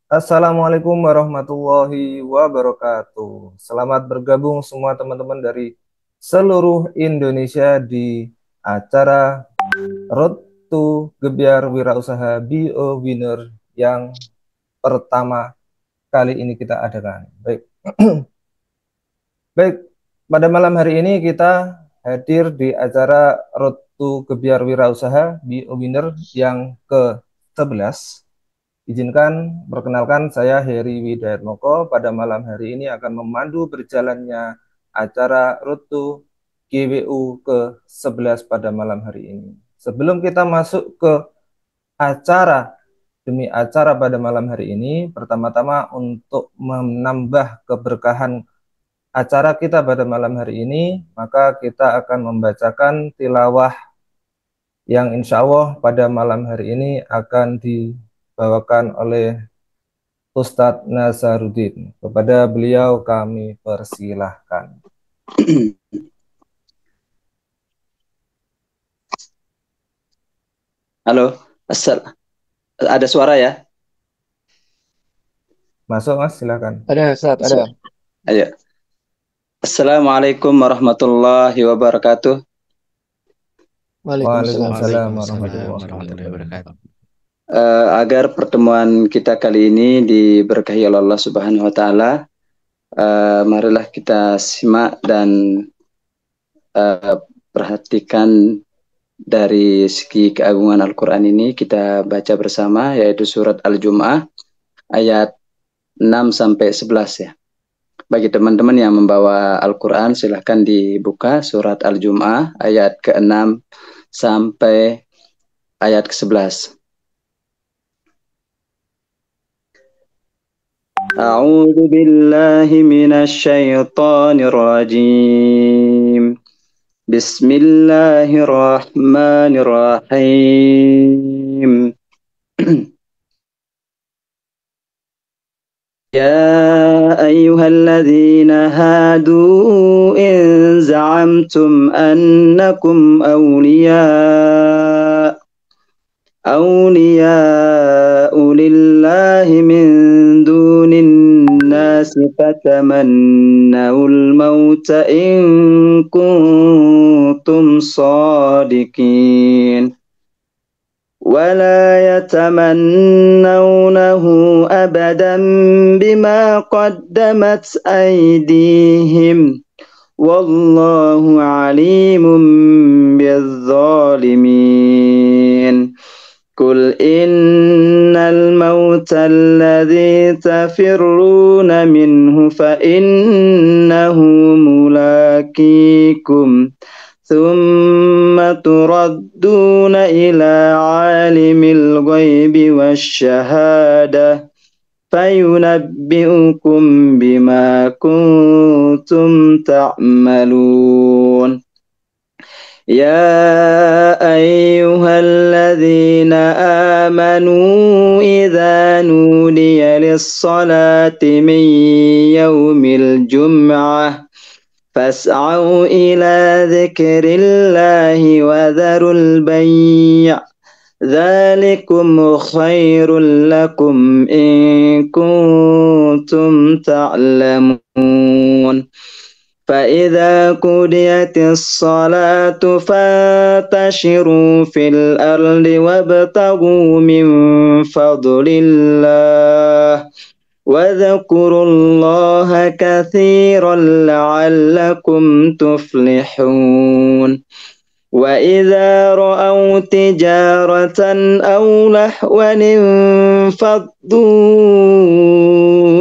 Assalamualaikum warahmatullahi wabarakatuh. Selamat bergabung semua teman-teman dari seluruh Indonesia di acara Road to Gebyar Wirausaha Be a Winner yang pertama kali ini kita adakan. Baik, baik. Pada malam hari ini kita hadir di acara Road to Gebyar Wirausaha Be a Winner yang ke-11. Izinkan perkenalkan saya Heri Widayatmoko pada malam hari ini akan memandu berjalannya acara Rutu GWU ke-11 pada malam hari ini. Sebelum kita masuk ke acara demi acara pada malam hari ini, pertama-tama untuk menambah keberkahan acara kita pada malam hari ini, maka kita akan membacakan tilawah yang insya Allah pada malam hari ini akan dibawakan oleh Ustadz Nasaruddin. Kepada beliau kami persilahkan. Halo, ada suara ya? Masuk Mas, silahkan. Ada, Ustaz, ada. Ayo. Assalamualaikum warahmatullahi wabarakatuh. Waalaikumsalam Waalaikumsalam warahmatullahi warahmatullahi wabarakatuh. wabarakatuh. Agar pertemuan kita kali ini diberkahi oleh Allah Subhanahu wa taala, marilah kita simak dan perhatikan dari segi keagungan Al-Qur'an ini kita baca bersama, yaitu surat Al-Jumu'ah ayat 6 sampai 11 ya. Bagi teman-teman yang membawa Al-Quran, silahkan dibuka surat Al-Jumu'ah ayat ke-6 sampai ayat ke-11. A'udzu billahi minasy syaithanir rajim. Bismillahirrahmanirrahim. يا أيها الذين هادوا إن زعمتم أنكم أولياء لله من دون الناس فتمنوا الموت إن كنتم صادقين ولا يتمنونه أبدا بما قدمت أيديهم والله عليم بالظالمين قل إن الموت الذي تفرون منه فإنه ملاقيكم ثم تردون إلى عالم الغيب والشهادة فينبئكم بما كنتم تعملون يا أيها الذين آمنوا إذا نودي للصلاة من يوم الجمعة فاسعوا إلى ذكر الله وذروا البيع ذلكم خير لكم إن كنتم تعلمون فإذا قضيت الصلاة فانتشروا في الأرض وابتغوا من فضل الله واذكروا الله كثيرا لعلكم تفلحون وإذا رأوا تجارة أو لهوا انفضوا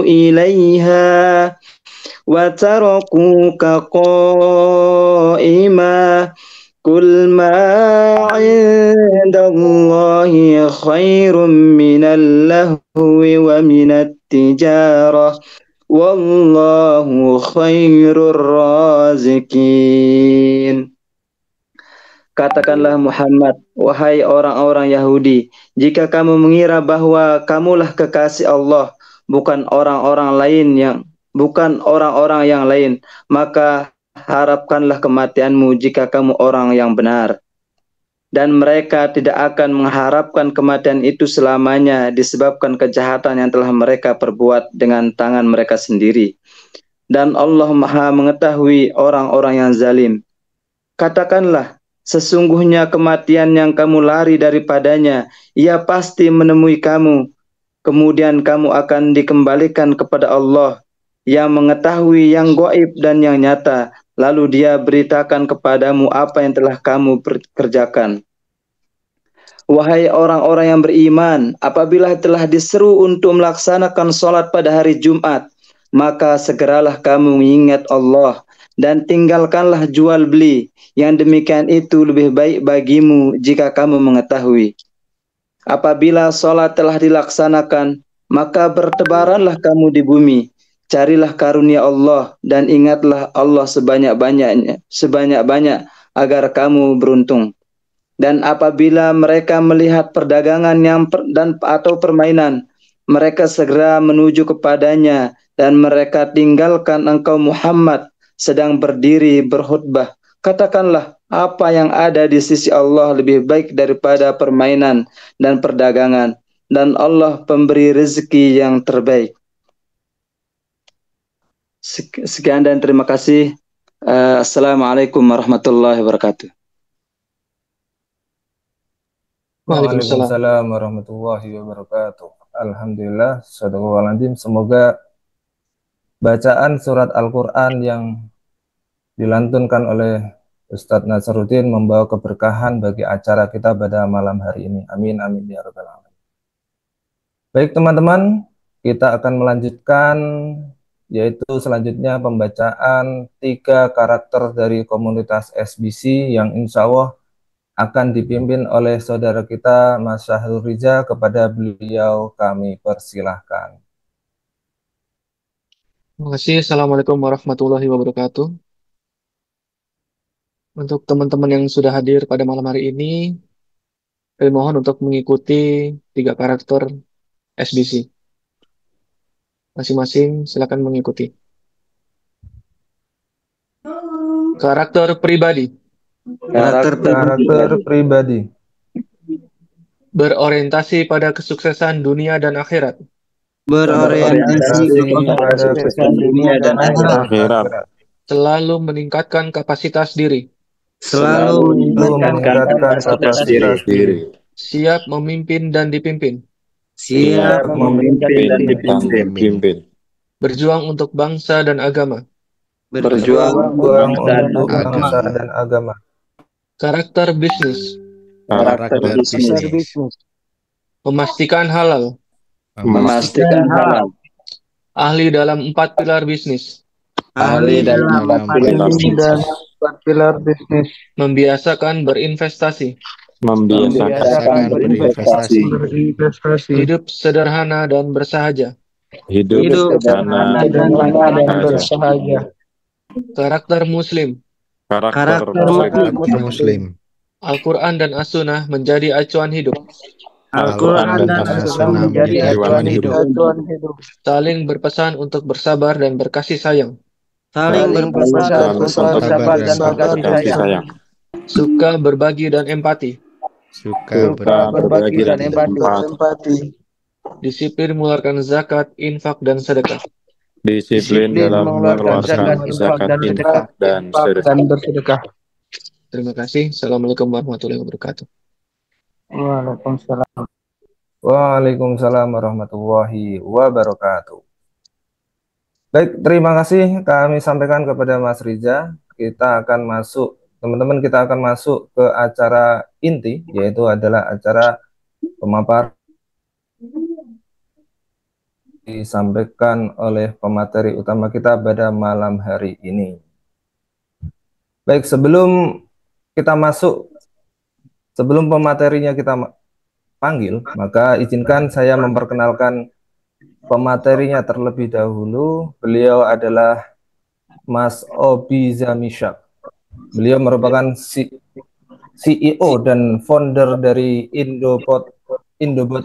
إليها وتركوك قائما قل ما عند الله خير من اللهو ومن التجارة والله خير الرازقين. Katakanlah Muhammad, wahai orang-orang Yahudi, jika kamu mengira bahwa kamulah kekasih Allah, bukan orang-orang yang lain, maka harapkanlah kematianmu jika kamu orang yang benar. dan mereka tidak akan mengharapkan kematian itu selamanya disebabkan kejahatan yang telah mereka perbuat dengan tangan mereka sendiri. Dan Allah Maha mengetahui orang-orang yang zalim. Katakanlah, sesungguhnya kematian yang kamu lari daripadanya, ia pasti menemui kamu. Kemudian kamu akan dikembalikan kepada Allah yang mengetahui yang gaib dan yang nyata. Lalu dia beritakan kepadamu apa yang telah kamu kerjakan. Wahai orang-orang yang beriman, apabila telah diseru untuk melaksanakan sholat pada hari Jumat, maka segeralah kamu mengingat Allah dan tinggalkanlah jual beli. Yang demikian itu lebih baik bagimu jika kamu mengetahui. Apabila sholat telah dilaksanakan, maka bertebaranlah kamu di bumi. Carilah karunia Allah dan ingatlah Allah sebanyak-banyak agar kamu beruntung. Dan apabila mereka melihat perdagangan atau permainan, mereka segera menuju kepadanya dan mereka tinggalkan engkau Muhammad sedang berdiri berkhutbah. Katakanlah, apa yang ada di sisi Allah lebih baik daripada permainan dan perdagangan, dan Allah pemberi rezeki yang terbaik. Sekian dan terima kasih. Assalamualaikum warahmatullahi wabarakatuh. Waalaikumsalam warahmatullahi wabarakatuh. Alhamdulillah, sadaqallahul. Semoga bacaan surat Al-Quran yang dilantunkan oleh Ustadz Nasaruddin membawa keberkahan bagi acara kita pada malam hari ini. Amin, amin, ya rabbal alamin. Baik teman-teman, kita akan melanjutkan yaitu selanjutnya pembacaan 3 karakter dari komunitas SBC yang insya Allah akan dipimpin oleh saudara kita Mas Syahrul Riza. Kepada beliau kami persilahkan. Terima kasih. Assalamualaikum warahmatullahi wabarakatuh. Untuk teman-teman yang sudah hadir pada malam hari ini, kami mohon untuk mengikuti 3 karakter SBC. Masing-masing silakan mengikuti. Karakter pribadi. Karakter pribadi. Berorientasi pada kesuksesan dunia dan akhirat. Berorientasi pada kesuksesan dunia dan akhirat. Selalu meningkatkan kapasitas diri. Selalu meningkatkan kapasitas diri. Siap memimpin dan dipimpin. Siap memimpin dan dipimpin. Berjuang untuk bangsa dan agama. Berjuang untuk bangsa dan agama. Karakter bisnis. Karakter bisnis. Memastikan halal. Memastikan halal. Ahli dalam 4 pilar bisnis. Ahli dalam 4 pilar bisnis. Membiasakan berinvestasi. Membiasakan berinvestasi. Hidup sederhana dan bersahaja. Hidup sederhana dan bersahaja. Karakter muslim. Karakter muslim. Al-Quran dan As-Sunnah menjadi acuan hidup. Al-Quran dan As-Sunnah menjadi acuan hidup. Saling berpesan untuk bersabar dan berkasih sayang. Saling berpesan untuk bersabar dan berkasih sayang. Suka berbagi dan empati. Suka berbagi dan empati. Disiplin mengeluarkan zakat, infak, dan sedekah. Disiplin dalam mengeluarkan zakat, infak, dan bersedekah. Terima kasih. Assalamualaikum warahmatullahi wabarakatuh. Waalaikumsalam. Waalaikumsalam warahmatullahi wabarakatuh. Baik, terima kasih kami sampaikan kepada Mas Riza. Kita akan masuk, teman-teman, kita akan masuk ke acara inti, yaitu adalah acara pemaparan disampaikan oleh pemateri utama kita pada malam hari ini. Baik, sebelum kita masuk, sebelum pematerinya kita panggil, maka izinkan saya memperkenalkan pematerinya terlebih dahulu. Beliau adalah Mas Obi Zamisyak. Beliau merupakan CEO dan founder dari Indobot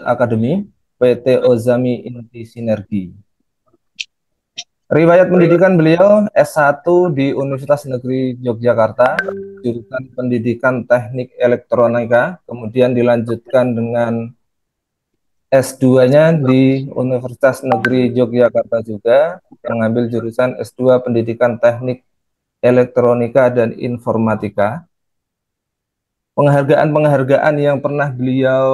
Academy, PT Ozami Inti Sinergi. Riwayat pendidikan beliau S1 di Universitas Negeri Yogyakarta, jurusan Pendidikan Teknik Elektronika, kemudian dilanjutkan dengan S2-nya di Universitas Negeri Yogyakarta juga, mengambil jurusan S2 Pendidikan Teknik Elektronika dan Informatika. Penghargaan-penghargaan yang pernah beliau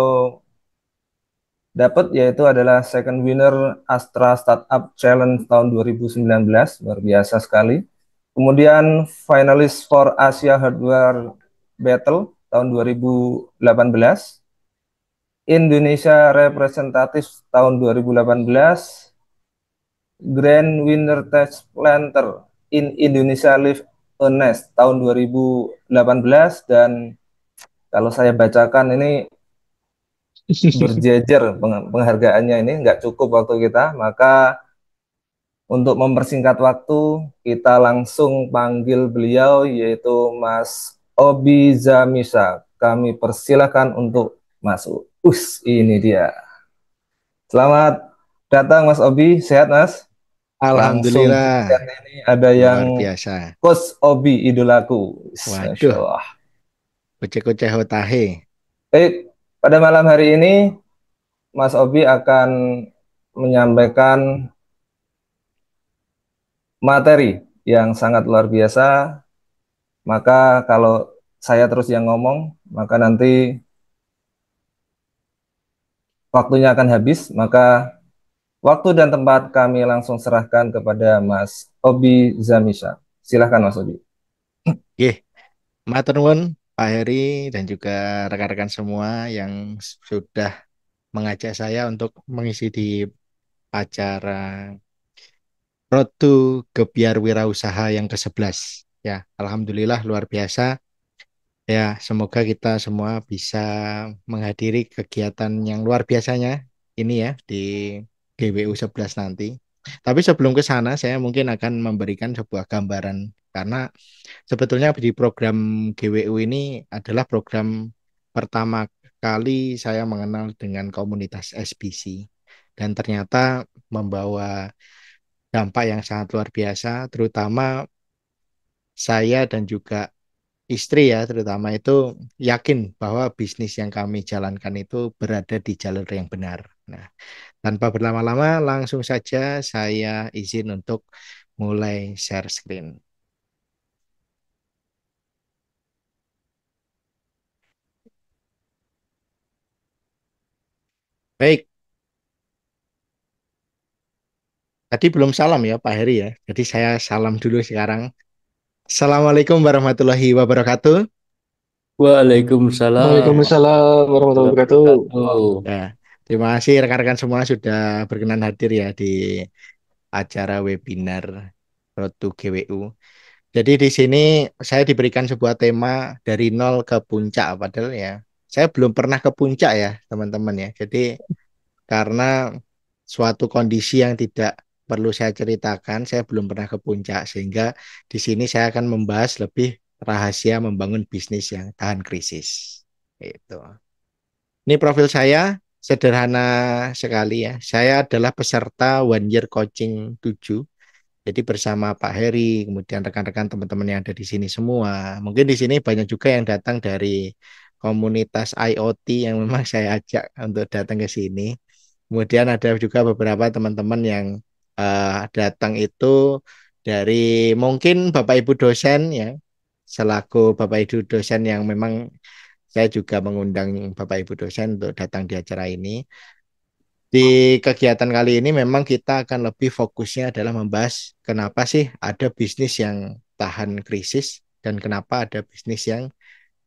dapat yaitu adalah second winner Astra Startup Challenge tahun 2019, luar biasa sekali. Kemudian finalis for Asia Hardware Battle tahun 2018, Indonesia Representative tahun 2018, Grand Winner Test Planter in Indonesia Live a Nest tahun 2018, dan kalau saya bacakan ini berjejer penghargaannya, ini nggak cukup waktu kita, maka untuk mempersingkat waktu kita langsung panggil beliau yaitu Mas Obi Zamisa. Kami persilakan untuk masuk. Ini dia. Selamat datang Mas Obi, sehat Mas? Langsung di chat Alhamdulillah, ini ada yang luar biasa. Coach Obi idolaku. Masya Waduh, Allah. kocek-kocek hotahe. Pada malam hari ini Mas Obi akan menyampaikan materi yang sangat luar biasa. Maka kalau saya terus yang ngomong, maka nanti waktunya akan habis. Maka waktu dan tempat kami langsung serahkan kepada Mas Obi Zamisha. Silahkan Mas Obi. Oke, matur nuwun Pak Heri dan juga rekan-rekan semua yang sudah mengajak saya untuk mengisi di acara Road to Gebyar Wirausaha yang ke-11. Ya, alhamdulillah luar biasa. Ya, semoga kita semua bisa menghadiri kegiatan yang luar biasanya ini ya di GWU 11 nanti. Tapi sebelum ke sana, saya mungkin akan memberikan sebuah gambaran karena sebetulnya di program GWU ini adalah program pertama kali saya mengenal dengan komunitas SBC dan ternyata membawa dampak yang sangat luar biasa, terutama saya dan juga istri ya terutama itu yakin bahwa bisnis yang kami jalankan itu berada di jalur yang benar. Nah, tanpa berlama-lama langsung saja saya izin untuk mulai share screen. Baik, tadi belum salam ya Pak Heri ya. Jadi saya salam dulu sekarang. Assalamualaikum warahmatullahi wabarakatuh. Waalaikumsalam Waalaikumsalam warahmatullahi warahmatullahi wabarakatuh. wabarakatuh. Ya, terima kasih rekan-rekan semua sudah berkenan hadir ya di acara webinar Road to GWU. Jadi di sini saya diberikan sebuah tema dari nol ke puncak, padahal ya saya belum pernah ke puncak ya teman-teman ya. Jadi karena suatu kondisi yang tidak perlu saya ceritakan, saya belum pernah ke puncak sehingga di sini saya akan membahas lebih rahasia membangun bisnis yang tahan krisis. Itu. Ini profil saya sederhana sekali ya. Saya adalah peserta One Year Coaching 7. Jadi bersama Pak Heri, kemudian rekan-rekan teman-teman yang ada di sini semua. Mungkin di sini banyak juga yang datang dari komunitas IoT yang memang saya ajak untuk datang ke sini. Kemudian ada juga beberapa teman-teman yang datang itu dari mungkin Bapak Ibu dosen ya, selaku Bapak Ibu dosen yang memang saya juga mengundang Bapak Ibu dosen untuk datang di acara ini. Di kegiatan kali ini memang kita akan lebih fokusnya adalah membahas kenapa sih ada bisnis yang tahan krisis dan kenapa ada bisnis yang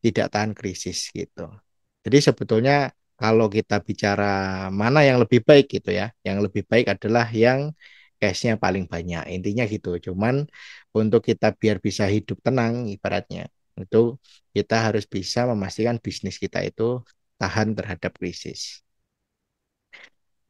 tidak tahan krisis gitu. Jadi sebetulnya kalau kita bicara mana yang lebih baik gitu ya, yang lebih baik adalah yang cashnya paling banyak. Intinya gitu. Cuman untuk kita biar bisa hidup tenang ibaratnya, itu kita harus bisa memastikan bisnis kita itu tahan terhadap krisis.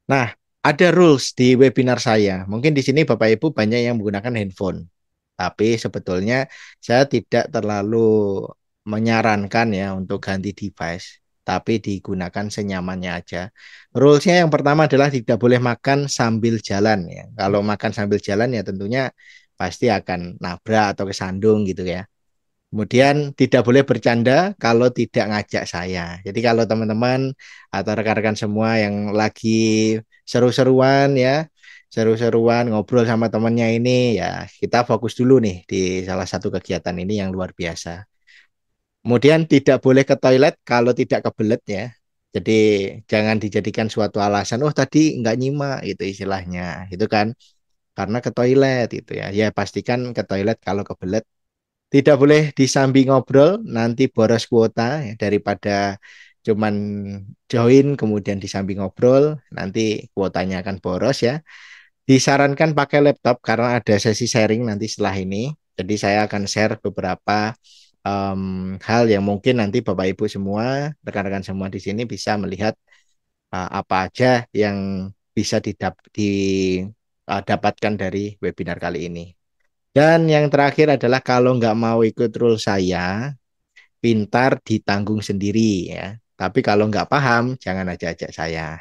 Nah, ada rules di webinar saya. Mungkin di sini Bapak Ibu banyak yang menggunakan handphone. Tapi sebetulnya saya tidak terlalu menyarankan ya untuk ganti device. tapi digunakan senyamannya aja. Rulesnya yang pertama adalah tidak boleh makan sambil jalan ya. Kalau makan sambil jalan ya tentunya pasti akan nabrak atau kesandung gitu ya. Kemudian tidak boleh bercanda kalau tidak ngajak saya. Jadi kalau teman-teman atau rekan-rekan semua yang lagi seru-seruan ya, seru-seruan ngobrol sama temannya ini ya, kita fokus dulu nih di salah satu kegiatan ini yang luar biasa. Kemudian tidak boleh ke toilet kalau tidak kebelet ya. Jadi jangan dijadikan suatu alasan, oh tadi nggak nyimak itu istilahnya, itu kan karena ke toilet itu ya. Ya pastikan ke toilet kalau kebelet. Tidak boleh disambi ngobrol, nanti boros kuota ya, daripada cuman join kemudian disambi ngobrol, nanti kuotanya akan boros ya. Disarankan pakai laptop karena ada sesi sharing nanti setelah ini. Jadi saya akan share beberapa hal yang mungkin nanti Bapak Ibu semua, rekan-rekan semua di sini bisa melihat apa aja yang bisa didapatkan dari webinar kali ini. Dan yang terakhir adalah kalau nggak mau ikut rule saya, pintar ditanggung sendiri ya. Tapi kalau nggak paham, jangan ajak-ajak saya.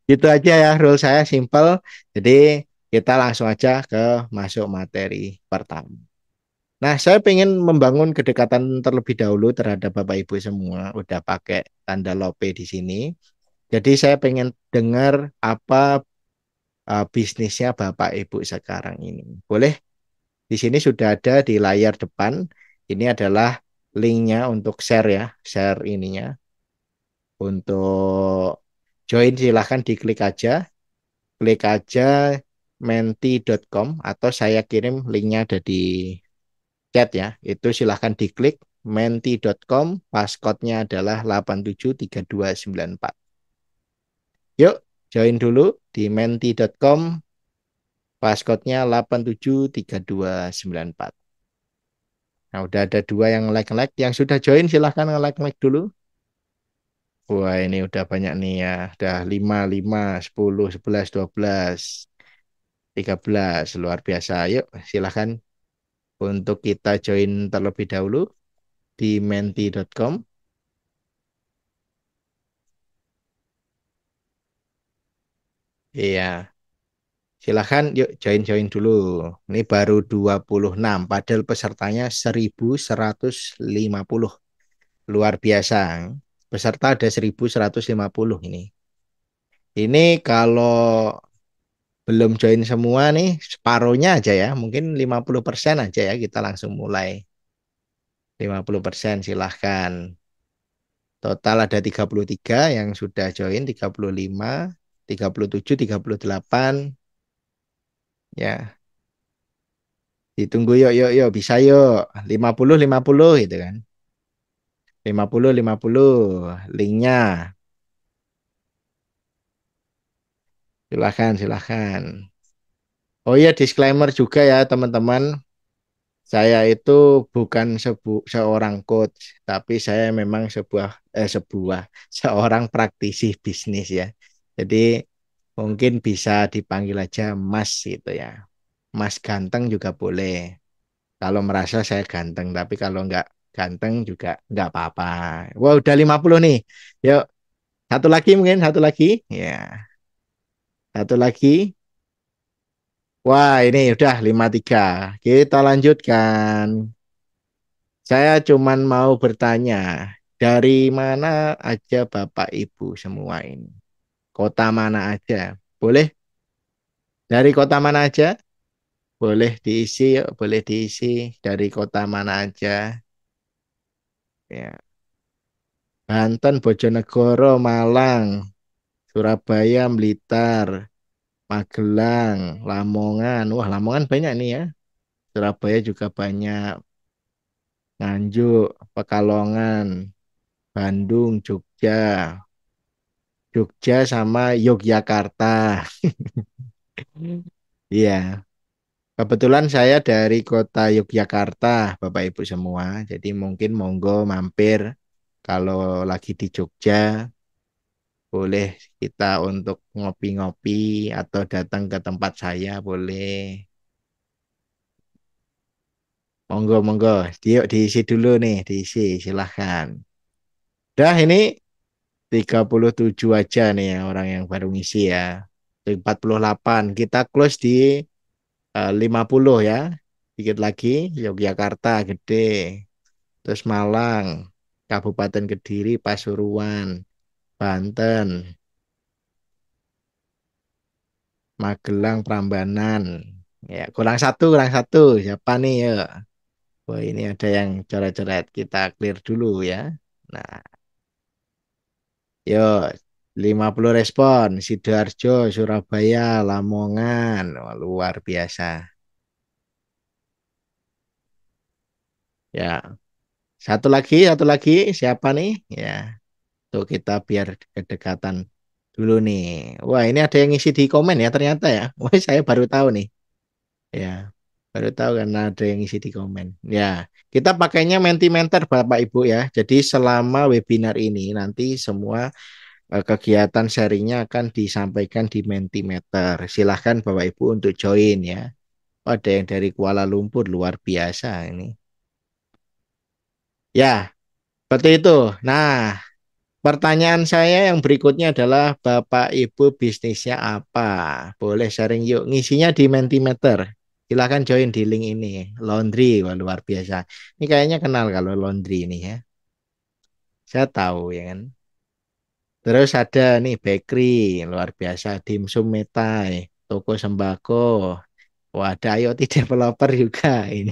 Itu aja ya rule saya simple. Jadi kita langsung aja ke masuk materi pertama. Nah, saya pengen membangun kedekatan terlebih dahulu terhadap Bapak Ibu semua. Udah pakai tanda lope di sini. Jadi saya pengen dengar apa bisnisnya Bapak Ibu sekarang ini. Boleh? Di sini sudah ada di layar depan. Ini adalah linknya untuk share ya, share ininya. Untuk join silahkan diklik aja, klik aja menti.com atau saya kirim linknya ada di chat ya. Itu silahkan diklik menti.com, passcode-nya adalah 873294. Yuk, join dulu di menti.com, passcode-nya 873294. Nah, udah ada 2 yang like-like. Yang sudah join silahkan like-like dulu. Wah, ini udah banyak nih ya. Udah 5, 5, 10, 11, 12, 13. Luar biasa. Yuk, silahkan untuk kita join terlebih dahulu di menti.com. Iya, silahkan yuk join-join dulu. Ini baru 26, padahal pesertanya 1150. Luar biasa. Peserta ada 1150 ini. Ini kalau belum join semua nih, separuhnya aja ya. Mungkin 50% aja ya, kita langsung mulai. 50% silahkan. Total ada 33 yang sudah join, 35, 37, 38. Ya, ditunggu yuk, yuk, yuk. Bisa yuk. 50, 50 gitu kan. 50, 50. Linknya. Silahkan, silahkan. Oh iya, disclaimer juga ya teman-teman. Saya itu bukan seorang coach, tapi saya memang seorang praktisi bisnis ya. Jadi mungkin bisa dipanggil aja Mas gitu ya. Mas ganteng juga boleh. Kalau merasa saya ganteng, tapi kalau nggak ganteng juga nggak apa-apa. Wah, udah 50 nih. Yuk, satu lagi mungkin, satu lagi. Ya, satu lagi. Wah, ini udah 53. Kita lanjutkan. Saya cuman mau bertanya, dari mana aja Bapak Ibu semua ini? Kota mana aja? Boleh? Dari kota mana aja? Boleh diisi, yuk. Boleh diisi. Dari kota mana aja? Ya. Banten, Bojonegoro, Malang, Surabaya, Blitar, Magelang, Lamongan. Wah, Lamongan banyak nih ya. Surabaya juga banyak. Nganjuk, Pekalongan, Bandung, Jogja. Jogja sama Yogyakarta. Iya, kebetulan saya dari kota Yogyakarta, Bapak Ibu semua. Jadi mungkin monggo mampir kalau lagi di Jogja, boleh kita untuk ngopi-ngopi atau datang ke tempat saya, boleh. Monggo, monggo. Yuk diisi dulu nih, diisi, silahkan. Dah ini 37 aja nih ya orang yang baru ngisi ya. 48. Kita close di 50 ya. Dikit lagi Yogyakarta gede. Terus Malang, Kabupaten Kediri, Pasuruan, Banten, Magelang, Prambanan. Ya, kurang satu. Siapa nih ya? Wah, ini ada yang coret-coret. Kita clear dulu ya. Nah, yuk, 50 respon. Sidoarjo, Surabaya, Lamongan. Wah, luar biasa. Ya, satu lagi. Siapa nih? Ya, tuh kita biar kedekatan dulu nih. Wah, ini ada yang ngisi di komen ya ternyata ya. Wah, saya baru tahu nih. Ya, baru tahu karena ada yang ngisi di komen. Ya, kita pakainya Mentimeter Bapak Ibu ya. Jadi selama webinar ini nanti semua kegiatan sharingnya akan disampaikan di Mentimeter. Silahkan Bapak Ibu untuk join ya. Oh, ada yang dari Kuala Lumpur luar biasa ini. Ya, seperti itu. Nah, pertanyaan saya yang berikutnya adalah Bapak Ibu bisnisnya apa? Boleh sharing yuk. Ngisinya di Mentimeter. Silahkan join di link ini. Laundry, wah, luar biasa. Ini kayaknya kenal kalau laundry ini ya. Saya tahu ya kan. Terus ada nih bakery, luar biasa. Dimsum Metai, toko sembako. Wah, ada IoT developer juga ini.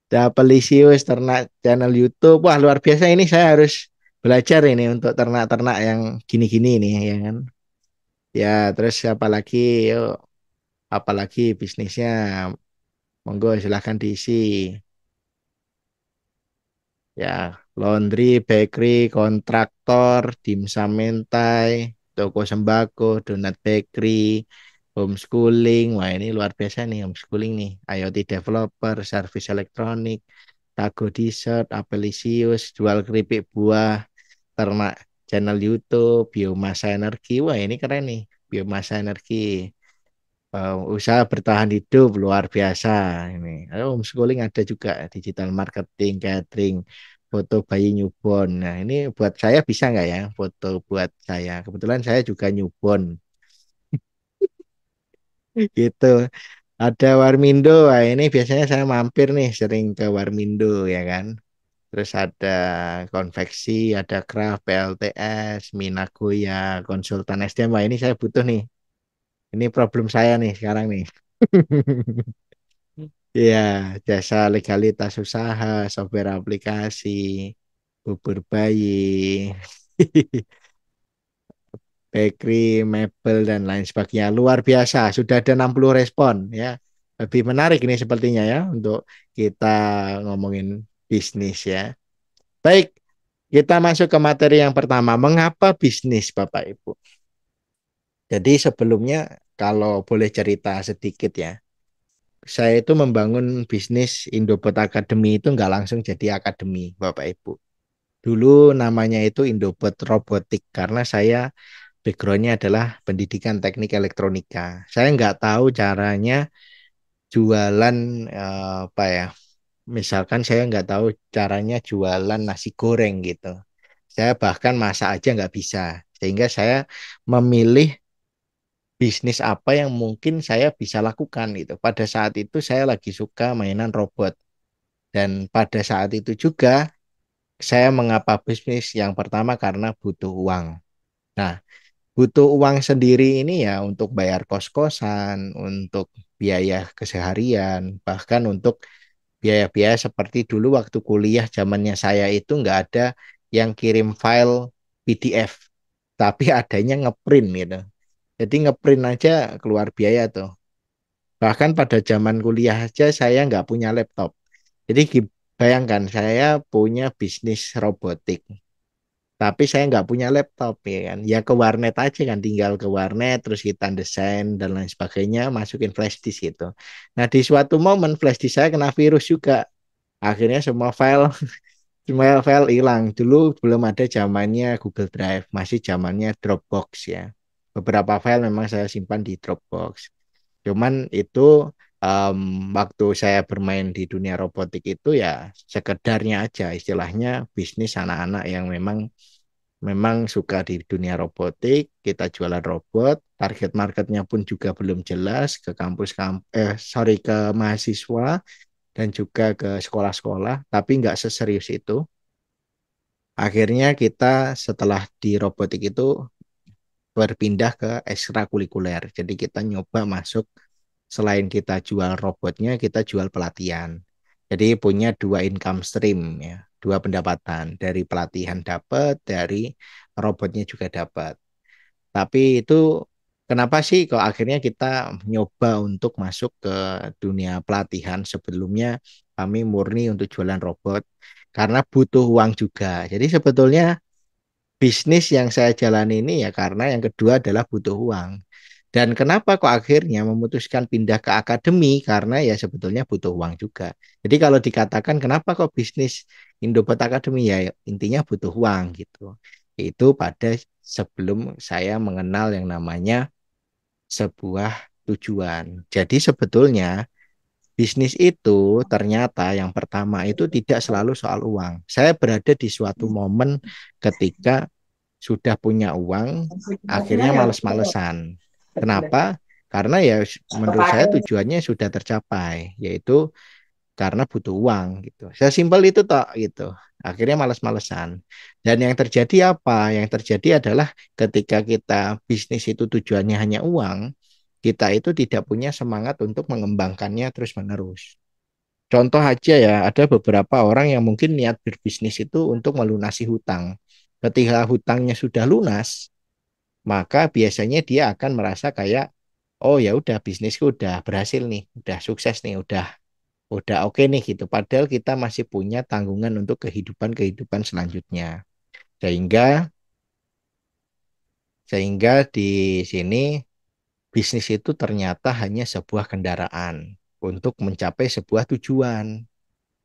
Ada Pelisius, ternak channel YouTube. Wah, luar biasa ini saya harus belajar ini untuk ternak-ternak yang gini-gini nih ya kan. Ya, terus siapa lagi? Yuk, apalagi bisnisnya? Monggo silahkan diisi. Ya, laundry, bakery, kontraktor, dimsum mentai, toko sembako, donat bakery, homeschooling. Wah, ini luar biasa nih homeschooling nih. IoT developer, service elektronik, Tago Dessert, Apelisius, jual keripik buah, ternak channel YouTube, biomasa energi. Wah, ini keren nih. Biomasa energi. Usaha bertahan hidup luar biasa ini. Homeschooling ada juga digital marketing, catering, foto bayi newborn. Nah, ini buat saya bisa nggak ya foto buat saya? Kebetulan saya juga newborn gitu. Ada Warmindo. Wah, ini biasanya saya mampir nih sering ke Warmindo ya kan. Terus ada konveksi, ada craft, PLTS, Minagoya, konsultan SDM. Wah, ini saya butuh nih. Ini problem saya nih sekarang nih. Iya, jasa legalitas usaha, software aplikasi, bubur bayi, bakery, mebel, dan lain sebagainya. Luar biasa, sudah ada 60 respon ya. Lebih menarik ini sepertinya ya untuk kita ngomongin bisnis ya. Baik, kita masuk ke materi yang pertama. Mengapa bisnis, Bapak Ibu? Jadi sebelumnya kalau boleh cerita sedikit ya. Saya itu membangun bisnis Indobot Academy itu nggak langsung jadi akademi, Bapak Ibu. Dulu namanya itu Indobot Robotik karena saya backgroundnya adalah pendidikan teknik elektronika. Saya nggak tahu caranya jualan apa ya. Misalkan saya nggak tahu caranya jualan nasi goreng gitu. Saya bahkan masak aja nggak bisa. Sehingga saya memilih bisnis apa yang mungkin saya bisa lakukan gitu. Pada saat itu saya lagi suka mainan robot. Dan pada saat itu juga saya mengapa bisnis yang pertama karena butuh uang. Nah, butuh uang sendiri ini ya untuk bayar kos-kosan, untuk biaya keseharian, bahkan untuk biaya-biaya seperti dulu waktu kuliah zamannya saya itu nggak ada yang kirim file PDF, tapi adanya ngeprint gitu. Jadi ngeprint aja keluar biaya tuh. Bahkan pada zaman kuliah aja saya nggak punya laptop. Jadi bayangkan saya punya bisnis robotik, tapi saya nggak punya laptop ya kan. Ya ke warnet aja kan, tinggal ke warnet terus kita desain dan lain sebagainya, masukin flash disk gitu. Nah di suatu momen flash disk saya kena virus juga. Akhirnya semua file hilang. Dulu belum ada zamannya Google Drive, masih zamannya Dropbox ya. Beberapa file memang saya simpan di Dropbox. Cuman itu em, waktu saya bermain di dunia robotik itu ya sekedarnya aja istilahnya bisnis anak-anak yang memang memang suka di dunia robotik, kita jualan robot, target marketnya pun juga belum jelas ke ke mahasiswa dan juga ke sekolah-sekolah, tapi nggak seserius itu. Akhirnya kita setelah di robotik itu berpindah ke ekstrakurikuler. Jadi kita nyoba masuk, selain kita jual robotnya, kita jual pelatihan. Jadi punya dua income stream ya, dua pendapatan. Dari pelatihan dapat, dari robotnya juga dapat. Tapi itu kenapa sih kok akhirnya kita nyoba untuk masuk ke dunia pelatihan? Sebelumnya kami murni untuk jualan robot karena butuh uang juga. Jadi sebetulnya bisnis yang saya jalani ini ya karena yang kedua adalah butuh uang. Dan kenapa kok akhirnya memutuskan pindah ke akademi? Karena ya sebetulnya butuh uang juga. Jadi kalau dikatakan kenapa kok bisnis Indobot Academy, ya intinya butuh uang gitu. Itu pada sebelum saya mengenal yang namanya sebuah tujuan. Jadi sebetulnya bisnis itu ternyata yang pertama itu tidak selalu soal uang. Saya berada di suatu momen ketika sudah punya uang, akhirnya males-malesan. Kenapa? Karena ya menurut saya tujuannya sudah tercapai, yaitu karena butuh uang gitu. Saya simpel itu toh gitu. Akhirnya males-malesan. Dan yang terjadi apa? Yang terjadi adalah ketika kita bisnis itu tujuannya hanya uang, kita itu tidak punya semangat untuk mengembangkannya terus-menerus. Contoh aja ya, ada beberapa orang yang mungkin niat berbisnis itu untuk melunasi hutang. Ketika hutangnya sudah lunas, maka biasanya dia akan merasa kayak, oh ya udah bisnisku udah berhasil nih, udah sukses nih, udah oke nih gitu. Padahal kita masih punya tanggungan untuk kehidupan selanjutnya. Sehingga sehingga di sini bisnis itu ternyata hanya sebuah kendaraan untuk mencapai sebuah tujuan.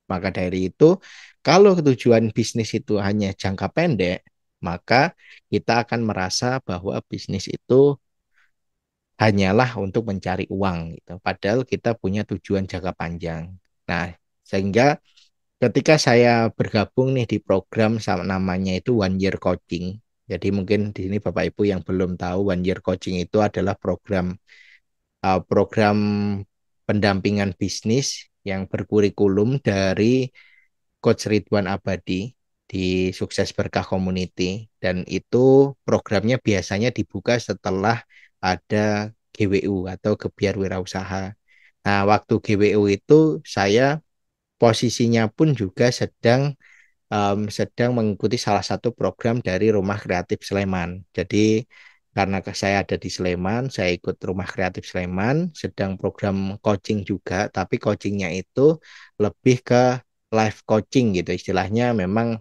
Maka dari itu, kalau tujuan bisnis itu hanya jangka pendek, maka kita akan merasa bahwa bisnis itu hanyalah untuk mencari uang gitu. Padahal kita punya tujuan jangka panjang. Nah, sehingga ketika saya bergabung nih di program sama namanya itu One Year Coaching. Jadi mungkin di sini Bapak Ibu yang belum tahu, One Year Coaching itu adalah program pendampingan bisnis yang berkurikulum dari Coach Ridwan Abadi di Sukses Berkah Community, dan itu programnya biasanya dibuka setelah ada GWU atau Gebiar Wirausaha. Nah, waktu GWU itu saya posisinya pun juga sedang mengikuti salah satu program dari Rumah Kreatif Sleman. Jadi karena saya ada di Sleman, saya ikut Rumah Kreatif Sleman, sedang program coaching juga, tapi coachingnya itu lebih ke life coaching gitu istilahnya. Memang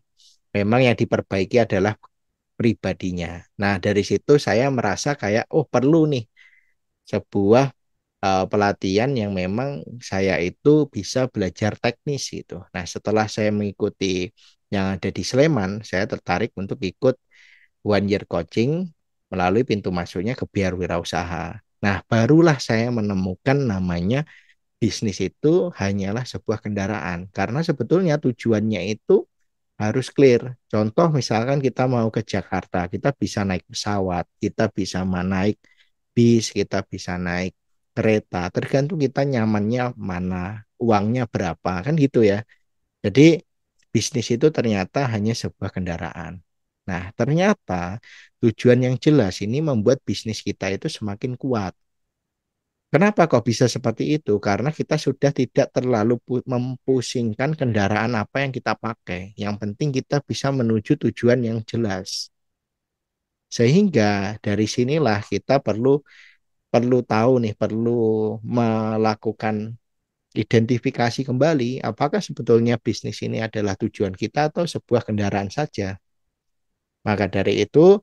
yang diperbaiki adalah pribadinya. Nah, dari situ saya merasa kayak oh perlu nih sebuah pelatihan yang memang saya itu bisa belajar teknis gitu. Nah, setelah saya mengikuti yang ada di Sleman, saya tertarik untuk ikut One Year Coaching melalui pintu masuknya ke Biar Wirausaha. Nah, barulah saya menemukan namanya bisnis itu hanyalah sebuah kendaraan. Karena sebetulnya tujuannya itu harus clear. Contoh misalkan kita mau ke Jakarta, kita bisa naik pesawat, kita bisa naik bis, kita bisa naik kereta, tergantung kita nyamannya mana, uangnya berapa, kan gitu ya. Jadi bisnis itu ternyata hanya sebuah kendaraan. Nah, ternyata tujuan yang jelas ini membuat bisnis kita itu semakin kuat. Kenapa kok bisa seperti itu? Karena kita sudah tidak terlalu mempusingkan kendaraan apa yang kita pakai. Yang penting kita bisa menuju tujuan yang jelas. Sehingga dari sinilah kita perlu perlu tahu nih, perlu melakukan identifikasi kembali apakah sebetulnya bisnis ini adalah tujuan kita atau sebuah kendaraan saja. Maka dari itu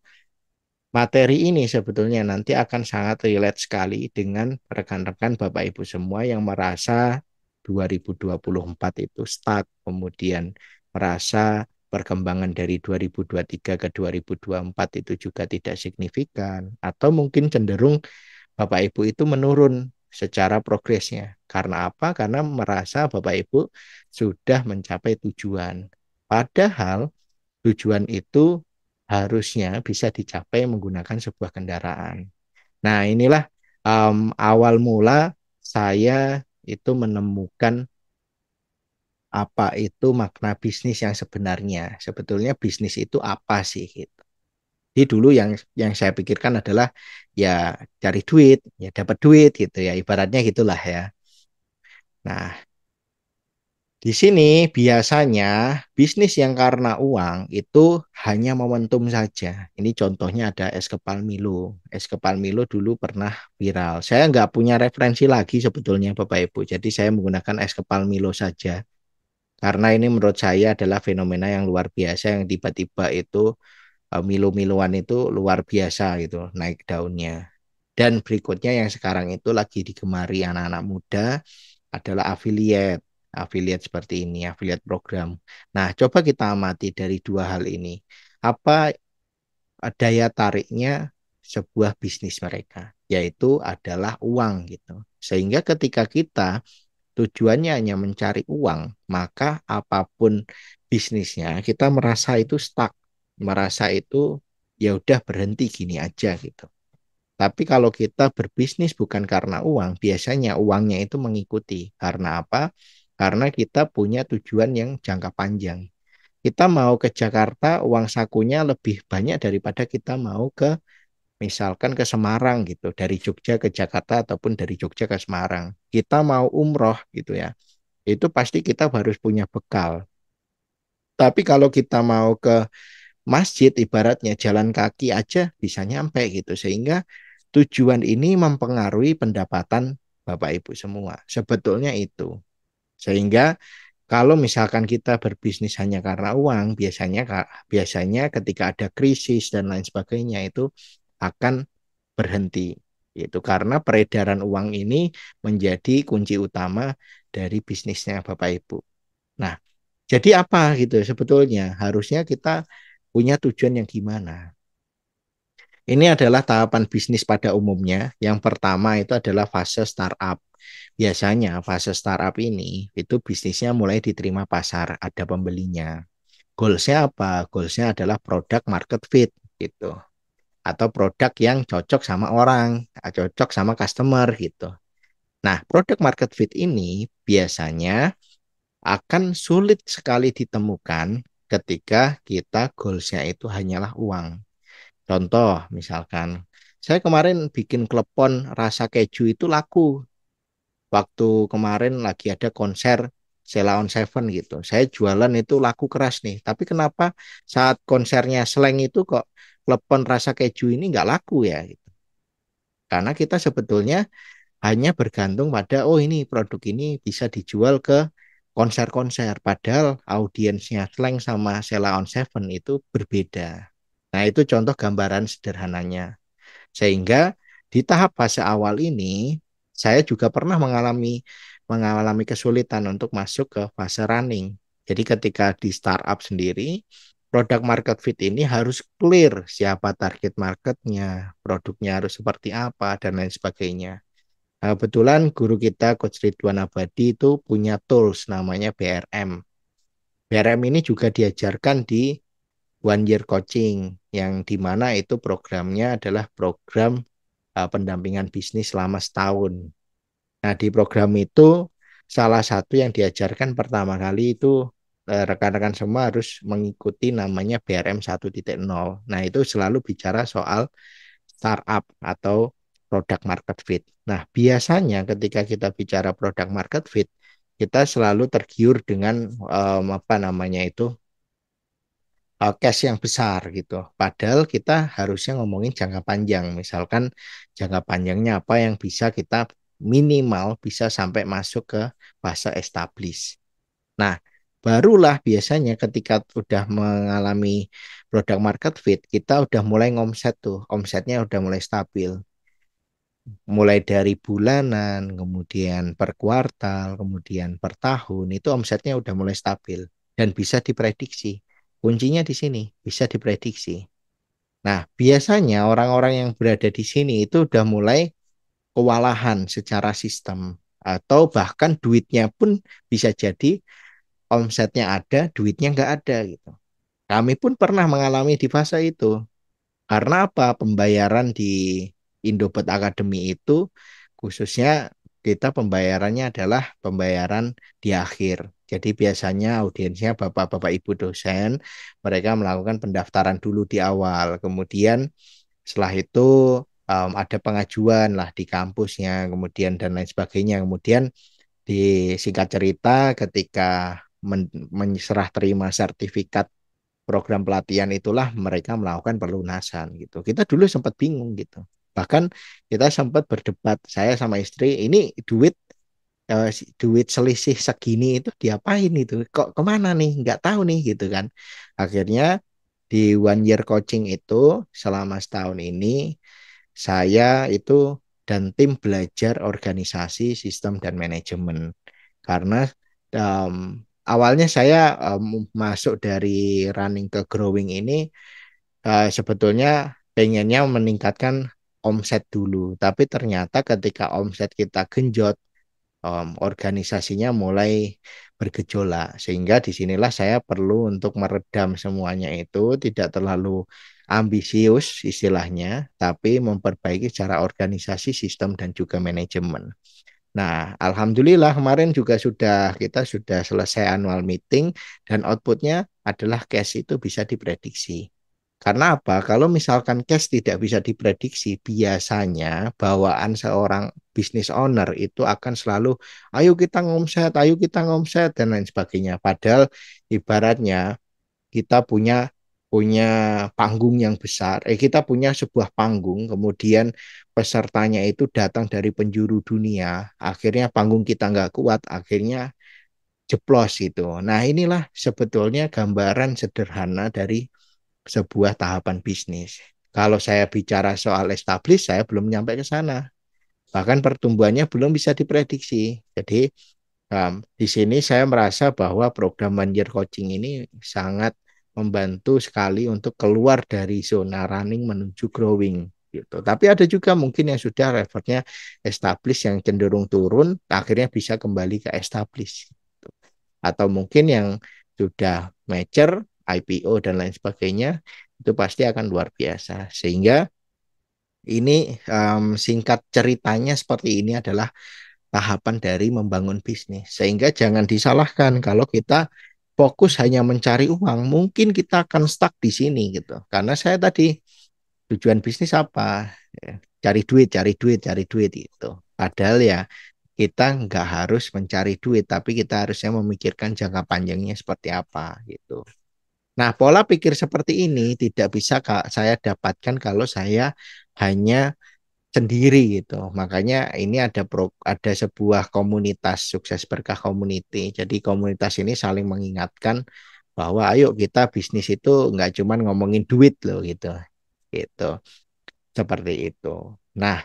materi ini sebetulnya nanti akan sangat relate sekali dengan rekan-rekan Bapak Ibu semua yang merasa 2024 itu stuck, kemudian merasa perkembangan dari 2023 ke 2024 itu juga tidak signifikan, atau mungkin cenderung Bapak Ibu itu menurun secara progresnya. Karena apa? Karena merasa Bapak Ibu sudah mencapai tujuan. Padahal tujuan itu harusnya bisa dicapai menggunakan sebuah kendaraan. Nah, inilah awal mula saya itu menemukan apa itu makna bisnis yang sebenarnya. Sebetulnya bisnis itu apa sih gitu. Jadi dulu yang saya pikirkan adalah ya cari duit, ya dapat duit gitu ya, ibaratnya gitulah ya. Nah, di sini biasanya bisnis yang karena uang itu hanya momentum saja. Ini contohnya ada es kepal Milo. Es kepal Milo dulu pernah viral. Saya nggak punya referensi lagi sebetulnya Bapak Ibu. Jadi saya menggunakan es kepal Milo saja. Karena ini menurut saya adalah fenomena yang luar biasa yang tiba-tiba itu Milo-Miloan itu luar biasa gitu naik daunnya. Dan berikutnya yang sekarang itu lagi digemari anak-anak muda adalah affiliate. Affiliate seperti ini, affiliate program. Nah, coba kita amati dari dua hal ini. Apa daya tariknya sebuah bisnis mereka, yaitu adalah uang gitu. Sehingga ketika kita tujuannya hanya mencari uang, maka apapun bisnisnya kita merasa itu stuck, merasa itu ya udah berhenti gini aja gitu. Tapi kalau kita berbisnis bukan karena uang, biasanya uangnya itu mengikuti. Karena apa? Karena kita punya tujuan yang jangka panjang. Kita mau ke Jakarta, uang sakunya lebih banyak daripada kita mau ke misalkan ke Semarang gitu, dari Jogja ke Jakarta ataupun dari Jogja ke Semarang. Kita mau umroh gitu ya. Itu pasti kita harus punya bekal. Tapi kalau kita mau ke masjid ibaratnya jalan kaki aja bisa nyampe gitu. Sehingga tujuan ini mempengaruhi pendapatan Bapak Ibu semua. Sebetulnya itu. Sehingga kalau misalkan kita berbisnis hanya karena uang, biasanya ketika ada krisis dan lain sebagainya itu akan berhenti. Itu karena peredaran uang ini menjadi kunci utama dari bisnisnya Bapak Ibu. Nah, jadi apa gitu sebetulnya? Harusnya kita punya tujuan yang gimana? Ini adalah tahapan bisnis pada umumnya. Yang pertama itu adalah fase startup. Biasanya fase startup ini itu bisnisnya mulai diterima pasar, ada pembelinya. Goalsnya apa? Goalsnya adalah produk market fit gitu. Atau produk yang cocok sama orang, cocok sama customer gitu. Nah, produk market fit ini biasanya akan sulit sekali ditemukan ketika kita goalsnya itu hanyalah uang. Contoh, misalkan, saya kemarin bikin klepon rasa keju itu laku. Waktu kemarin lagi ada konser Sheila on Seven gitu. Saya jualan itu laku keras nih. Tapi kenapa saat konsernya Slank itu kok klepon rasa keju ini nggak laku ya? Gitu. Karena kita sebetulnya hanya bergantung pada, oh ini produk ini bisa dijual ke konser-konser. Padahal audiensnya Slank sama Sheila on Seven itu berbeda. Nah, itu contoh gambaran sederhananya. Sehingga di tahap fase awal ini, saya juga pernah mengalami kesulitan untuk masuk ke fase running. Jadi ketika di startup sendiri, produk market fit ini harus clear siapa target marketnya, produknya harus seperti apa, dan lain sebagainya. Nah, kebetulan guru kita, Coach Ridwan Abadi, itu punya tools namanya BRM. BRM ini juga diajarkan di One Year Coaching, yang dimana itu programnya adalah program pendampingan bisnis selama setahun. Nah, di program itu salah satu yang diajarkan pertama kali itu rekan-rekan semua harus mengikuti namanya BRM 1.0. Nah, itu selalu bicara soal startup atau product market fit. Nah, biasanya ketika kita bicara product market fit, kita selalu tergiur dengan apa namanya itu cash yang besar gitu. Padahal kita harusnya ngomongin jangka panjang. Misalkan jangka panjangnya apa yang bisa kita minimal bisa sampai masuk ke fase establish. Nah, barulah biasanya ketika udah mengalami product market fit, kita udah mulai ngomset tuh. Omsetnya udah mulai stabil. Mulai dari bulanan, kemudian per kuartal, kemudian per tahun, itu omsetnya udah mulai stabil dan bisa diprediksi. Kuncinya di sini, bisa diprediksi. Nah, biasanya orang-orang yang berada di sini itu udah mulai kewalahan secara sistem atau bahkan duitnya pun bisa jadi omsetnya ada, duitnya nggak ada gitu. Kami pun pernah mengalami di fase itu. Karena apa? Pembayaran di Indobet Academy itu khususnya kita pembayarannya adalah pembayaran di akhir. Jadi biasanya audiensnya bapak-bapak ibu dosen, mereka melakukan pendaftaran dulu di awal. Kemudian setelah itu ada pengajuan lah di kampusnya, kemudian dan lain sebagainya. Kemudian di singkat cerita ketika menserah terima sertifikat program pelatihan itulah mereka melakukan pelunasan gitu. Kita dulu sempat bingung gitu. Bahkan kita sempat berdebat saya sama istri, ini duit selisih segini itu diapain itu? Kok kemana nih? Nggak tahu nih gitu kan. Akhirnya di 1 year coaching itu selama setahun ini saya itu dan tim belajar organisasi, sistem dan manajemen. Karena awalnya saya masuk dari running ke growing ini sebetulnya pengennya meningkatkan omset dulu, tapi ternyata ketika omset kita genjot, organisasinya mulai bergejolak, sehingga disinilah saya perlu untuk meredam semuanya itu, tidak terlalu ambisius istilahnya, tapi memperbaiki secara organisasi, sistem dan juga manajemen. Nah, alhamdulillah kemarin juga kita sudah selesai annual meeting dan outputnya adalah cash itu bisa diprediksi. Karena apa? Kalau misalkan cash tidak bisa diprediksi, biasanya bawaan seorang business owner itu akan selalu, ayo kita ngomset dan lain sebagainya. Padahal ibaratnya kita punya punya panggung yang besar. Kita punya sebuah panggung, kemudian pesertanya itu datang dari penjuru dunia. Akhirnya panggung kita nggak kuat, akhirnya jeblos gitu. Nah, inilah sebetulnya gambaran sederhana dari sebuah tahapan bisnis. Kalau saya bicara soal established, saya belum nyampe ke sana. Bahkan pertumbuhannya belum bisa diprediksi. Jadi di sini saya merasa bahwa program One Year Coaching ini sangat membantu sekali untuk keluar dari zona running menuju growing gitu. Tapi ada juga mungkin yang sudah levelnya established yang cenderung turun, akhirnya bisa kembali ke established. Gitu. Atau mungkin yang sudah mature, IPO dan lain sebagainya, itu pasti akan luar biasa. Sehingga ini singkat ceritanya seperti ini adalah tahapan dari membangun bisnis. Sehingga jangan disalahkan kalau kita fokus hanya mencari uang, mungkin kita akan stuck di sini gitu. Karena saya tadi tujuan bisnis apa? Ya, cari duit, cari duit, cari duit itu. Padahal ya kita nggak harus mencari duit, tapi kita harusnya memikirkan jangka panjangnya seperti apa gitu. Nah, pola pikir seperti ini tidak bisa saya dapatkan kalau saya hanya sendiri gitu. Makanya ini ada sebuah komunitas sukses berkah community. Jadi komunitas ini saling mengingatkan bahwa ayo kita bisnis itu nggak cuma ngomongin duit loh gitu. Gitu. Seperti itu. Nah,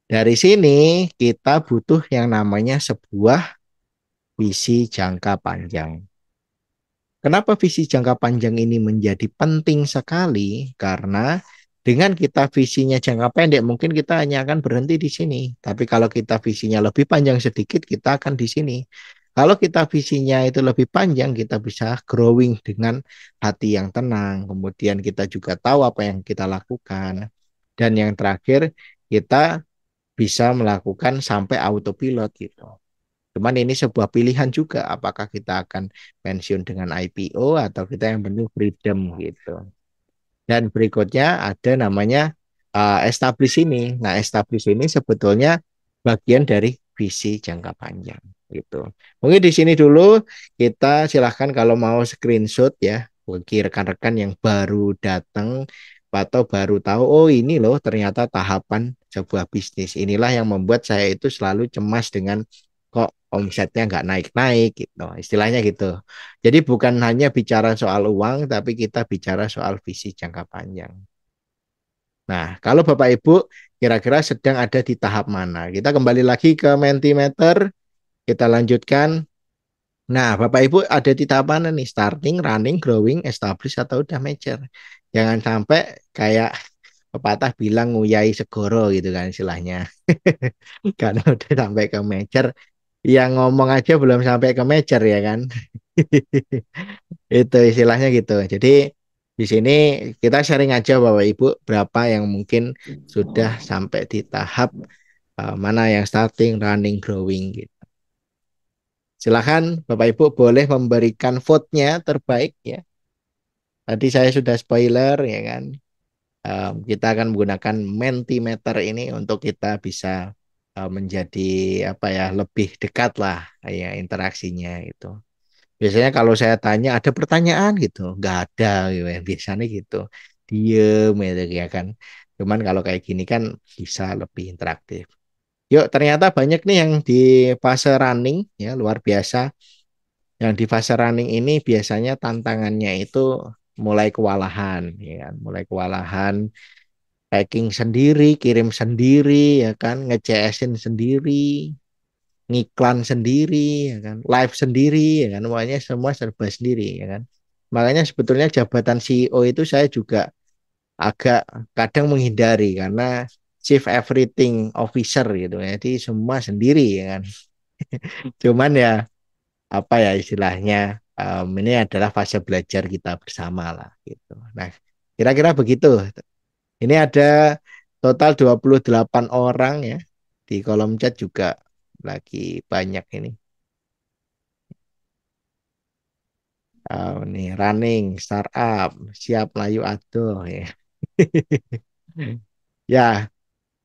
dari sini kita butuh yang namanya sebuah visi jangka panjang. Kenapa visi jangka panjang ini menjadi penting sekali? Karena dengan kita visinya jangka pendek, mungkin kita hanya akan berhenti di sini. Tapi kalau kita visinya lebih panjang sedikit, kita akan di sini. Kalau kita visinya itu lebih panjang, kita bisa growing dengan hati yang tenang. Kemudian kita juga tahu apa yang kita lakukan. Dan yang terakhir, kita bisa melakukan sampai autopilot gitu. Cuman ini sebuah pilihan juga, apakah kita akan pensiun dengan IPO atau kita yang penuh freedom gitu. Dan berikutnya ada namanya establish ini. Nah, establish ini sebetulnya bagian dari visi jangka panjang gitu. Mungkin di sini dulu kita silahkan kalau mau screenshot ya bagi rekan-rekan yang baru datang atau baru tahu oh ini loh ternyata tahapan sebuah bisnis. Inilah yang membuat saya itu selalu cemas dengan kok omsetnya nggak naik-naik gitu. Istilahnya gitu. Jadi bukan hanya bicara soal uang, tapi kita bicara soal visi jangka panjang. Nah, kalau Bapak Ibu kira-kira sedang ada di tahap mana? Kita kembali lagi ke Mentimeter, kita lanjutkan. Nah, Bapak Ibu ada di tahap mana nih? Starting, running, growing, establish, atau udah mature? Jangan sampai kayak pepatah bilang nguyai segoro gitu kan istilahnya. Karena udah sampai ke mature, yang ngomong aja belum sampai ke mature ya kan. Itu istilahnya gitu. Jadi di sini kita sharing aja Bapak Ibu berapa yang mungkin sudah sampai di tahap mana yang starting, running, growing gitu. Silakan Bapak Ibu boleh memberikan vote-nya terbaik ya. Tadi saya sudah spoiler ya kan. Kita akan menggunakan Mentimeter ini untuk kita bisa menjadi apa ya lebih dekat lah ya interaksinya itu. Biasanya kalau saya tanya ada pertanyaan gitu, nggak ada gitu ya. Biasanya gitu, diem gitu ya kan. Cuman kalau kayak gini kan bisa lebih interaktif. Yuk, ternyata banyak nih yang di fase running ya luar biasa. Yang di fase running ini biasanya tantangannya itu mulai kewalahan, ya kan? Mulai kewalahan, packing sendiri, kirim sendiri, ya kan, nge-CS-in sendiri, ngiklan sendiri, ya kan, live sendiri, ya kan, semuanya semua serba sendiri, ya kan. Makanya sebetulnya jabatan CEO itu saya juga agak kadang menghindari karena chief everything officer gitu, ya. Jadi semua sendiri, ya kan. Cuman ya apa ya istilahnya ini adalah fase belajar kita bersama lah gitu. Nah, kira-kira begitu. Ini ada total 28 orang ya. Di kolom chat juga lagi banyak ini. Nih running, startup, siap layu aduh ya. Ya,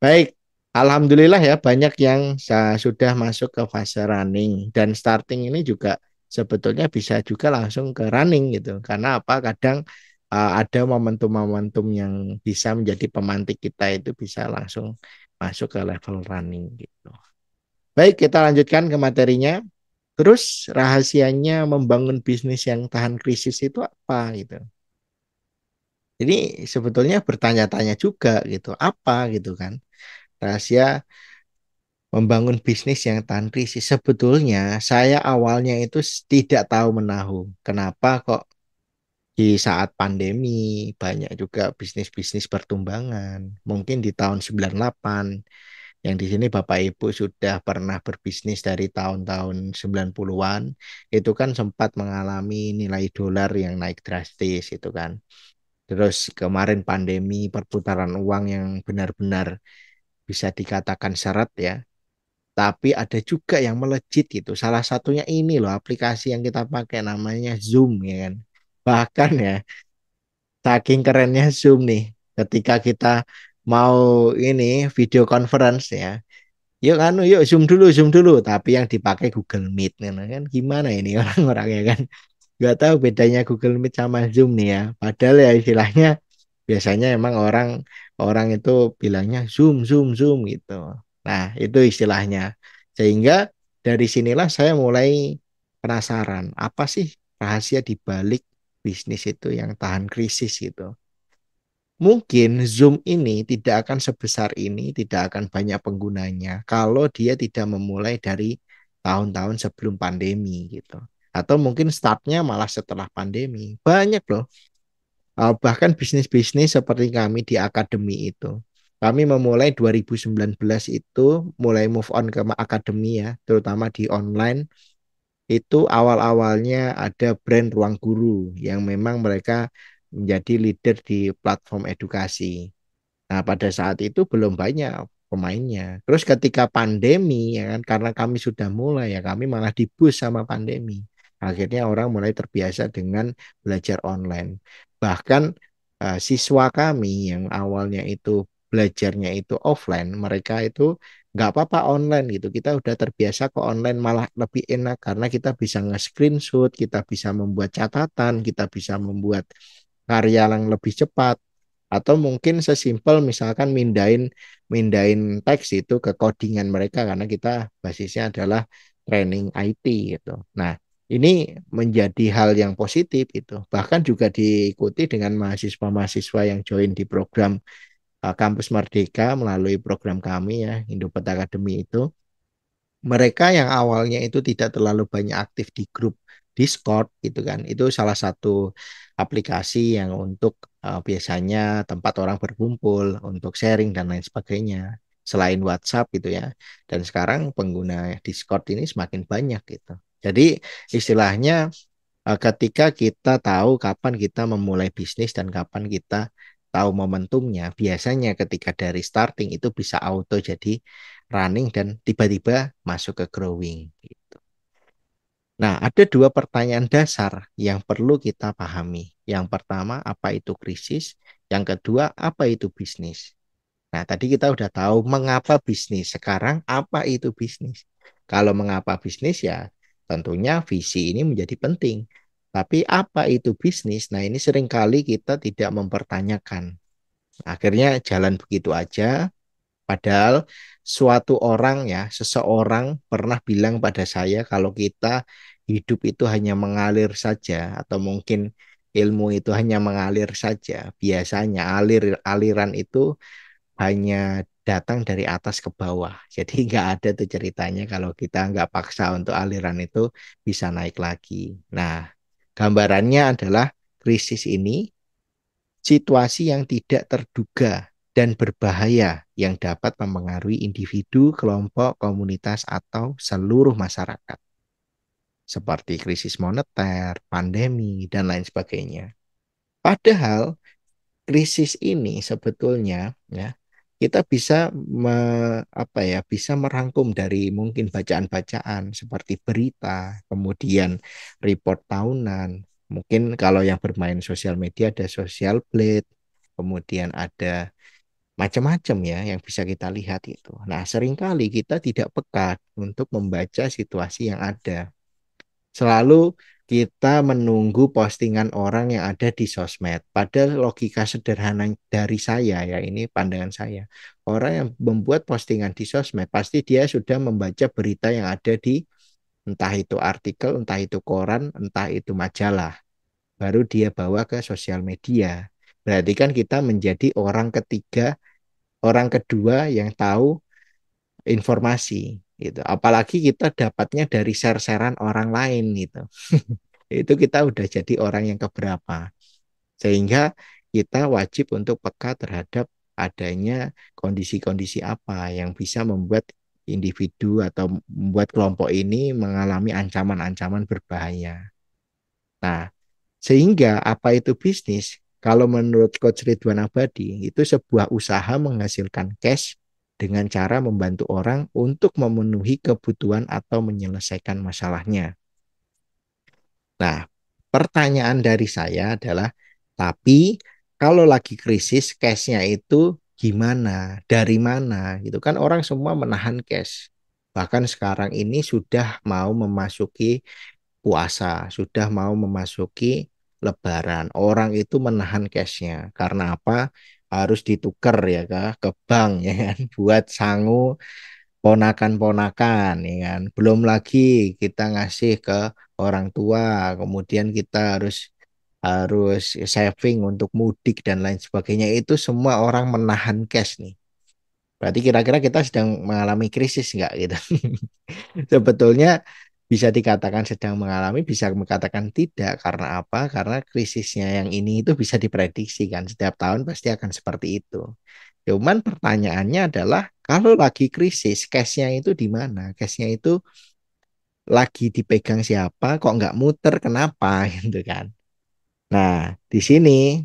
baik. Alhamdulillah ya banyak yang sudah masuk ke fase running dan starting ini juga sebetulnya bisa juga langsung ke running gitu. Karena apa? Kadang ada momentum-momentum yang bisa menjadi pemantik kita itu bisa langsung masuk ke level running gitu. Baik, kita lanjutkan ke materinya. Terus rahasianya membangun bisnis yang tahan krisis itu apa gitu. Jadi sebetulnya bertanya-tanya juga gitu, apa gitu kan. Rahasia membangun bisnis yang tahan krisis. Sebetulnya saya awalnya itu tidak tahu menahu. Kenapa kok di saat pandemi banyak juga bisnis-bisnis pertumbangan. Mungkin di tahun 98 yang di sini Bapak Ibu sudah pernah berbisnis dari tahun-tahun 90-an, itu kan sempat mengalami nilai dolar yang naik drastis itu kan. Terus kemarin pandemi perputaran uang yang benar-benar bisa dikatakan seret ya. Tapi ada juga yang melejit gitu. Salah satunya ini loh aplikasi yang kita pakai namanya Zoom ya kan. Bahkan ya saking kerennya Zoom nih ketika kita mau ini video conference ya. Yuk anu yuk zoom dulu tapi yang dipakai Google Meet kan gimana ini orang-orang ya kan nggak tahu bedanya Google Meet sama Zoom nih ya padahal ya istilahnya biasanya emang orang orang itu bilangnya zoom gitu. Nah itu istilahnya sehingga dari sinilah saya mulai penasaran apa sih rahasia di balik bisnis itu yang tahan krisis gitu. Mungkin Zoom ini tidak akan sebesar ini, tidak akan banyak penggunanya kalau dia tidak memulai dari tahun-tahun sebelum pandemi gitu. Atau mungkin startnya malah setelah pandemi. Banyak loh. Bahkan bisnis-bisnis seperti kami di akademi itu. Kami memulai 2019 itu mulai move on ke akademi ya, terutama di online. Itu awal-awalnya ada brand Ruang Guru yang memang mereka menjadi leader di platform edukasi. Nah, pada saat itu belum banyak pemainnya. Terus ketika pandemi, ya kan, karena kami sudah mulai, ya kami malah dibus sama pandemi. Akhirnya orang mulai terbiasa dengan belajar online. Bahkan siswa kami yang awalnya itu belajarnya itu offline, mereka itu nggak apa-apa online gitu. Kita udah terbiasa ke online malah lebih enak karena kita bisa nge-screenshot, kita bisa membuat catatan, kita bisa membuat karya yang lebih cepat atau mungkin sesimpel misalkan mindain mindain teks itu ke codingan mereka karena kita basisnya adalah training IT gitu. Nah, ini menjadi hal yang positif itu. Bahkan juga diikuti dengan mahasiswa-mahasiswa yang join di program Kampus Merdeka melalui program kami ya, Indopet Academy itu mereka yang awalnya itu tidak terlalu banyak aktif di grup Discord gitu kan. Itu salah satu aplikasi yang untuk biasanya tempat orang berkumpul untuk sharing dan lain sebagainya. Selain WhatsApp gitu ya. Dan sekarang pengguna Discord ini semakin banyak gitu. Jadi istilahnya Ketika kita tahu kapan kita memulai bisnis dan kapan kita tahu momentumnya, biasanya ketika dari starting itu bisa auto jadi running dan tiba-tiba masuk ke growing. Gitu. Nah, ada dua pertanyaan dasar yang perlu kita pahami. Yang pertama, apa itu krisis? Yang kedua, apa itu bisnis? Nah, tadi kita udah tahu mengapa bisnis. Sekarang, apa itu bisnis? Kalau mengapa bisnis ya, tentunya visi ini menjadi penting. Tapi apa itu bisnis? Nah, ini seringkali kita tidak mempertanyakan. Akhirnya jalan begitu aja. Padahal suatu orang ya, seseorang pernah bilang pada saya kalau kita hidup itu hanya mengalir saja atau mungkin ilmu itu hanya mengalir saja. Biasanya aliran itu hanya datang dari atas ke bawah. Jadi nggak ada tuh ceritanya kalau kita nggak paksa untuk aliran itu bisa naik lagi. Nah, gambarannya adalah krisis ini situasi yang tidak terduga dan berbahaya yang dapat mempengaruhi individu, kelompok, komunitas, atau seluruh masyarakat. Seperti krisis moneter, pandemi, dan lain sebagainya. Padahal krisis ini sebetulnya ya kita bisa bisa merangkum dari mungkin bacaan-bacaan seperti berita, kemudian report tahunan, mungkin kalau yang bermain sosial media ada social blade, kemudian ada macam-macam ya yang bisa kita lihat itu. Nah, seringkali kita tidak peka untuk membaca situasi yang ada. Selalu kita menunggu postingan orang yang ada di sosmed. Padahal logika sederhana dari saya ya, ini pandangan saya. Orang yang membuat postingan di sosmed, pasti dia sudah membaca berita yang ada di entah itu artikel, entah itu koran, entah itu majalah. Baru dia bawa ke sosial media. Berarti kan kita menjadi orang ketiga, orang kedua yang tahu informasi gitu. Apalagi kita dapatnya dari share-sharean orang lain gitu. Itu kita udah jadi orang yang keberapa. Sehingga kita wajib untuk peka terhadap adanya kondisi-kondisi apa yang bisa membuat individu atau membuat kelompok ini mengalami ancaman-ancaman berbahaya. Nah, sehingga apa itu bisnis? Kalau menurut Coach Ridwan Abadi, itu sebuah usaha menghasilkan cash dengan cara membantu orang untuk memenuhi kebutuhan atau menyelesaikan masalahnya. Nah, pertanyaan dari saya adalah, tapi kalau lagi krisis, cash-nya itu gimana? Dari mana? Gitu kan orang semua menahan cash. Bahkan sekarang ini sudah mau memasuki puasa, sudah mau memasuki Lebaran. Orang itu menahan cashnya. Karena apa? Harus ditukar ya ke bank ya kan, buat sangu ponakan-ponakan ya kan. Belum lagi kita ngasih ke orang tua, kemudian kita harus harus saving untuk mudik dan lain sebagainya. Itu semua orang menahan cash nih. Berarti kira-kira kita sedang mengalami krisis nggak gitu? Sebetulnya bisa dikatakan sedang mengalami, bisa mengatakan tidak. Karena apa? Karena krisisnya yang ini itu bisa diprediksi kan. Setiap tahun pasti akan seperti itu. Cuman pertanyaannya adalah kalau lagi krisis, cash-nya itu di mana? Cash-nya itu lagi dipegang siapa? Kok nggak muter? Kenapa? Gitu kan. Nah, di sini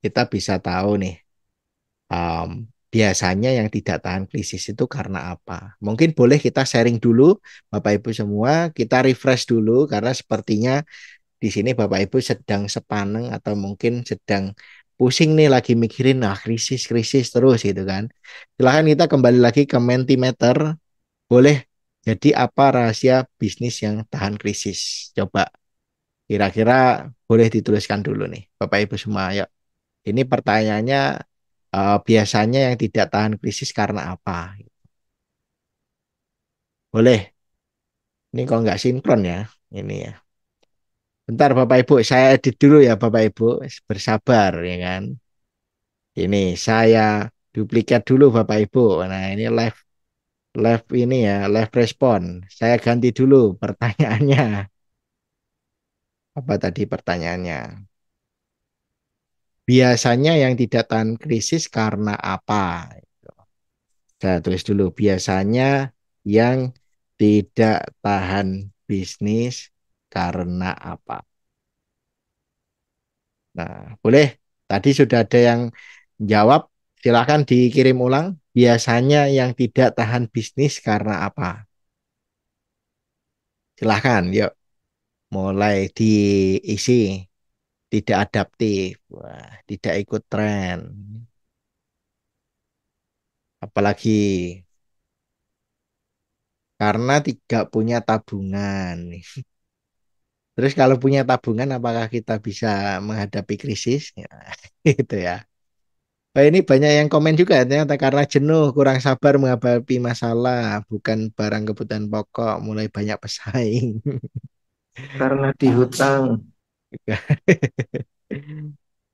kita bisa tahu nih, biasanya yang tidak tahan krisis itu karena apa? Mungkin boleh kita sharing dulu, Bapak Ibu semua, kita refresh dulu karena sepertinya di sini Bapak Ibu sedang sepaneng atau mungkin sedang pusing nih lagi mikirin nah krisis terus gitu kan. Silahkan kita kembali lagi ke Mentimeter. Boleh jadi apa rahasia bisnis yang tahan krisis? Coba kira-kira boleh dituliskan dulu nih Bapak Ibu semua. Yuk. Ini pertanyaannya biasanya yang tidak tahan krisis karena apa? Boleh. Ini kok nggak sinkron ya? Ini ya. Bentar Bapak Ibu, saya edit dulu ya Bapak Ibu. Bersabar ya kan. Ini saya duplikat dulu Bapak Ibu. Nah, ini live live ini ya, live respon. Saya ganti dulu pertanyaannya. Apa tadi pertanyaannya? Biasanya yang tidak tahan krisis karena apa? Saya tulis dulu. Biasanya yang tidak tahan bisnis karena apa? Nah, boleh. Tadi sudah ada yang jawab. Silakan dikirim ulang. Biasanya yang tidak tahan bisnis karena apa? Silahkan, yuk mulai diisi. Tidak adaptif, wah, tidak ikut tren. Apalagi karena tidak punya tabungan. Terus kalau punya tabungan, apakah kita bisa menghadapi krisis? Ya, itu ya. Oh, ini banyak yang komen juga ternyata karena jenuh, kurang sabar menghadapi masalah, bukan barang kebutuhan pokok, mulai banyak pesaing. Karena dihutang.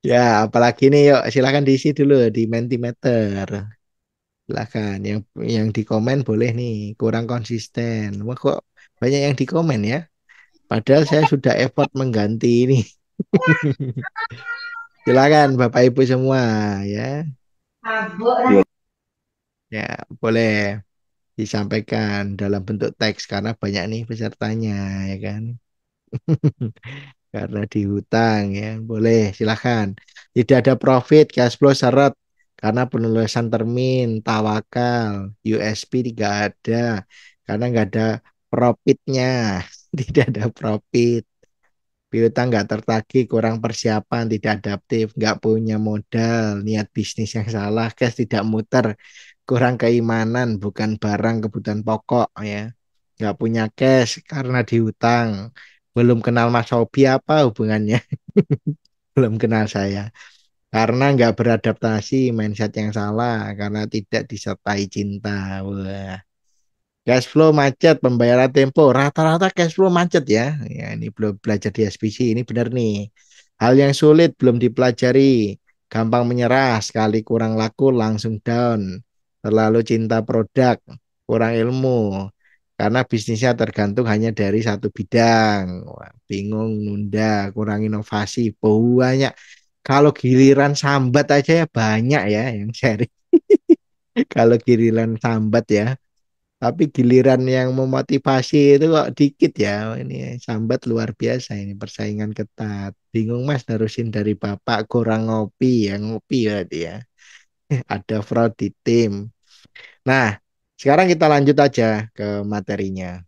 Ya, apalagi nih, yuk silakan diisi dulu di Mentimeter. Silakan yang di komen boleh nih, kurang konsisten. Wah, kok banyak yang di komen ya? Padahal saya sudah effort mengganti ini. Silakan Bapak Ibu semua ya. Ya, boleh disampaikan dalam bentuk teks karena banyak nih pesertanya ya kan. Karena dihutang ya. Boleh, silakan. Tidak ada profit, cash flow seret karena penulisan termin, tawakal, USP tidak ada karena nggak ada profitnya. Tidak ada profit. Piutang nggak tertagih, kurang persiapan, tidak adaptif, nggak punya modal, niat bisnis yang salah, cash tidak muter, kurang keimanan, bukan barang kebutuhan pokok ya. Nggak punya cash karena dihutang. Belum kenal Mas Hobi apa hubungannya? Belum kenal saya. Karena nggak beradaptasi, mindset yang salah, karena tidak disertai cinta. Wah. Cash flow macet, pembayaran tempo, rata-rata cash flow macet ya. Ya, ini belum belajar di SPC, ini benar nih. Hal yang sulit belum dipelajari, gampang menyerah, sekali kurang laku langsung down. Terlalu cinta produk, kurang ilmu. Karena bisnisnya tergantung hanya dari satu bidang. Wah, bingung, nunda, kurang inovasi, banyak. Kalau giliran sambat aja ya banyak ya yang sharing. Kalau giliran sambat ya. Tapi giliran yang memotivasi itu kok dikit ya. Ini sambat luar biasa ini persaingan ketat. Bingung Mas nerusin dari Bapak kurang ngopi ya ngopi ya dia. Ada fraud di tim. Nah, sekarang kita lanjut aja ke materinya.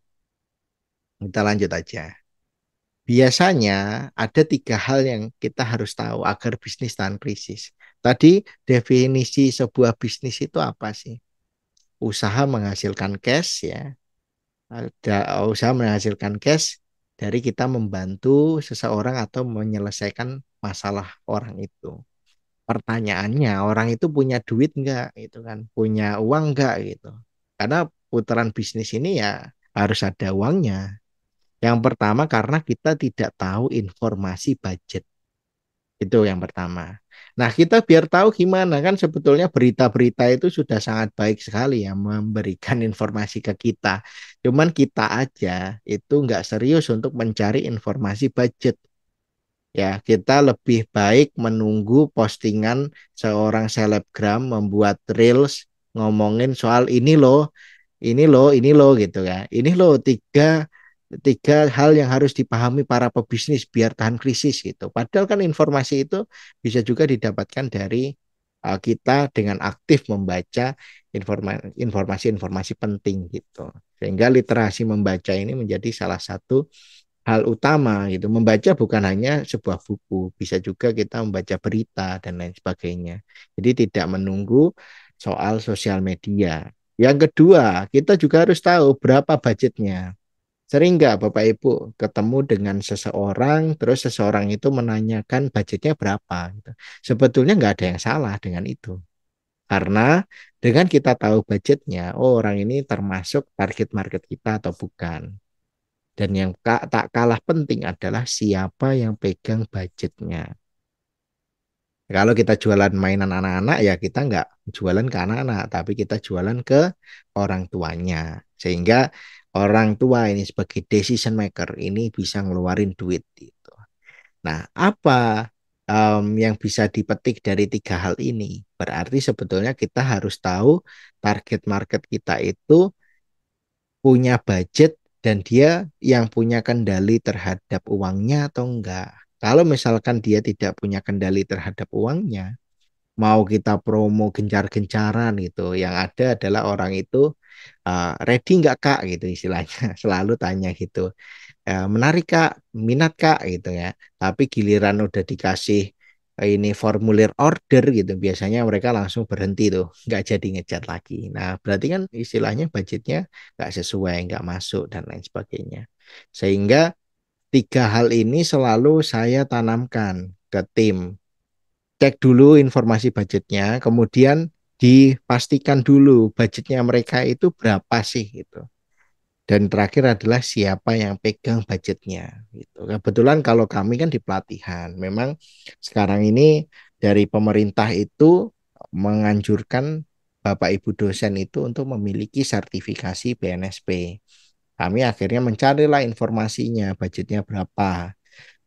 Kita lanjut aja. Biasanya ada tiga hal yang kita harus tahu agar bisnis tahan krisis. Tadi definisi sebuah bisnis itu apa sih? Usaha menghasilkan cash ya, ada usaha menghasilkan cash dari kita membantu seseorang atau menyelesaikan masalah orang itu. Pertanyaannya, orang itu punya duit nggak? Itu kan, punya uang nggak gitu? Karena putaran bisnis ini ya harus ada uangnya. Yang pertama karena kita tidak tahu informasi budget. Itu yang pertama. Nah, kita biar tahu gimana kan sebetulnya berita-berita itu sudah sangat baik sekali ya memberikan informasi ke kita. Cuman kita aja itu nggak serius untuk mencari informasi budget. Ya, kita lebih baik menunggu postingan seorang selebgram membuat reels ngomongin soal ini loh gitu kan. Ini loh tiga tiga hal yang harus dipahami para pebisnis biar tahan krisis gitu. Padahal kan informasi itu bisa juga didapatkan dari kita dengan aktif membaca informasi-informasi penting gitu. Sehingga literasi membaca ini menjadi salah satu hal utama gitu. Membaca bukan hanya sebuah buku, bisa juga kita membaca berita dan lain sebagainya. Jadi tidak menunggu soal sosial media. Yang kedua, kita juga harus tahu berapa budgetnya. Sering nggak Bapak Ibu ketemu dengan seseorang, terus seseorang itu menanyakan budgetnya berapa gitu. Sebetulnya nggak ada yang salah dengan itu. Karena dengan kita tahu budgetnya, oh orang ini termasuk target market kita atau bukan. Dan yang tak kalah penting adalah siapa yang pegang budgetnya. Kalau kita jualan mainan anak-anak ya kita nggak jualan ke anak-anak, tapi kita jualan ke orang tuanya. Sehingga orang tua ini sebagai decision maker ini bisa ngeluarin duit gitu. Nah, apa yang bisa dipetik dari tiga hal ini? Berarti sebetulnya kita harus tahu target market kita itu punya budget dan dia yang punya kendali terhadap uangnya atau enggak. Kalau misalkan dia tidak punya kendali terhadap uangnya, mau kita promo gencar-gencaran gitu, yang ada adalah orang itu ready nggak Kak gitu istilahnya, selalu tanya gitu. Menarik Kak, minat Kak gitu ya. Tapi giliran udah dikasih ini formulir order gitu, biasanya mereka langsung berhenti tuh, nggak jadi ngecat lagi. Nah, berarti kan istilahnya budgetnya nggak sesuai, nggak masuk dan lain sebagainya. Sehingga tiga hal ini selalu saya tanamkan ke tim. Cek dulu informasi budgetnya, kemudian dipastikan dulu budgetnya mereka itu berapa sih gitu. Dan terakhir adalah siapa yang pegang budgetnya gitu. Kebetulan kalau kami kan di pelatihan, memang sekarang ini dari pemerintah itu menganjurkan Bapak Ibu dosen itu untuk memiliki sertifikasi BNSP. Kami akhirnya mencarilah informasinya, budgetnya berapa.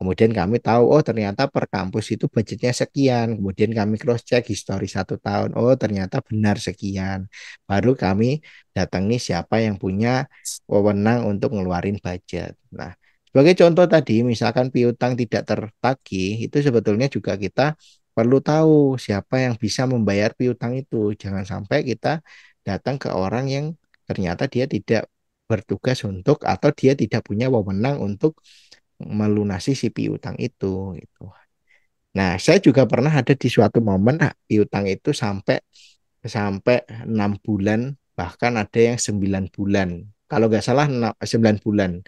Kemudian kami tahu, oh ternyata per kampus itu budgetnya sekian. Kemudian kami cross check histori 1 tahun. Oh ternyata benar sekian. Baru kami datangi siapa yang punya wewenang untuk ngeluarin budget. Nah, sebagai contoh tadi, misalkan piutang tidak tertagih, itu sebetulnya juga kita perlu tahu siapa yang bisa membayar piutang itu. Jangan sampai kita datang ke orang yang ternyata dia tidak bertugas untuk atau dia tidak punya wewenang untuk melunasi si piutang itu gitu. Nah, saya juga pernah ada di suatu momen piutang itu sampai sampai 6 bulan, bahkan ada yang 9 bulan. Kalau nggak salah 9 bulan.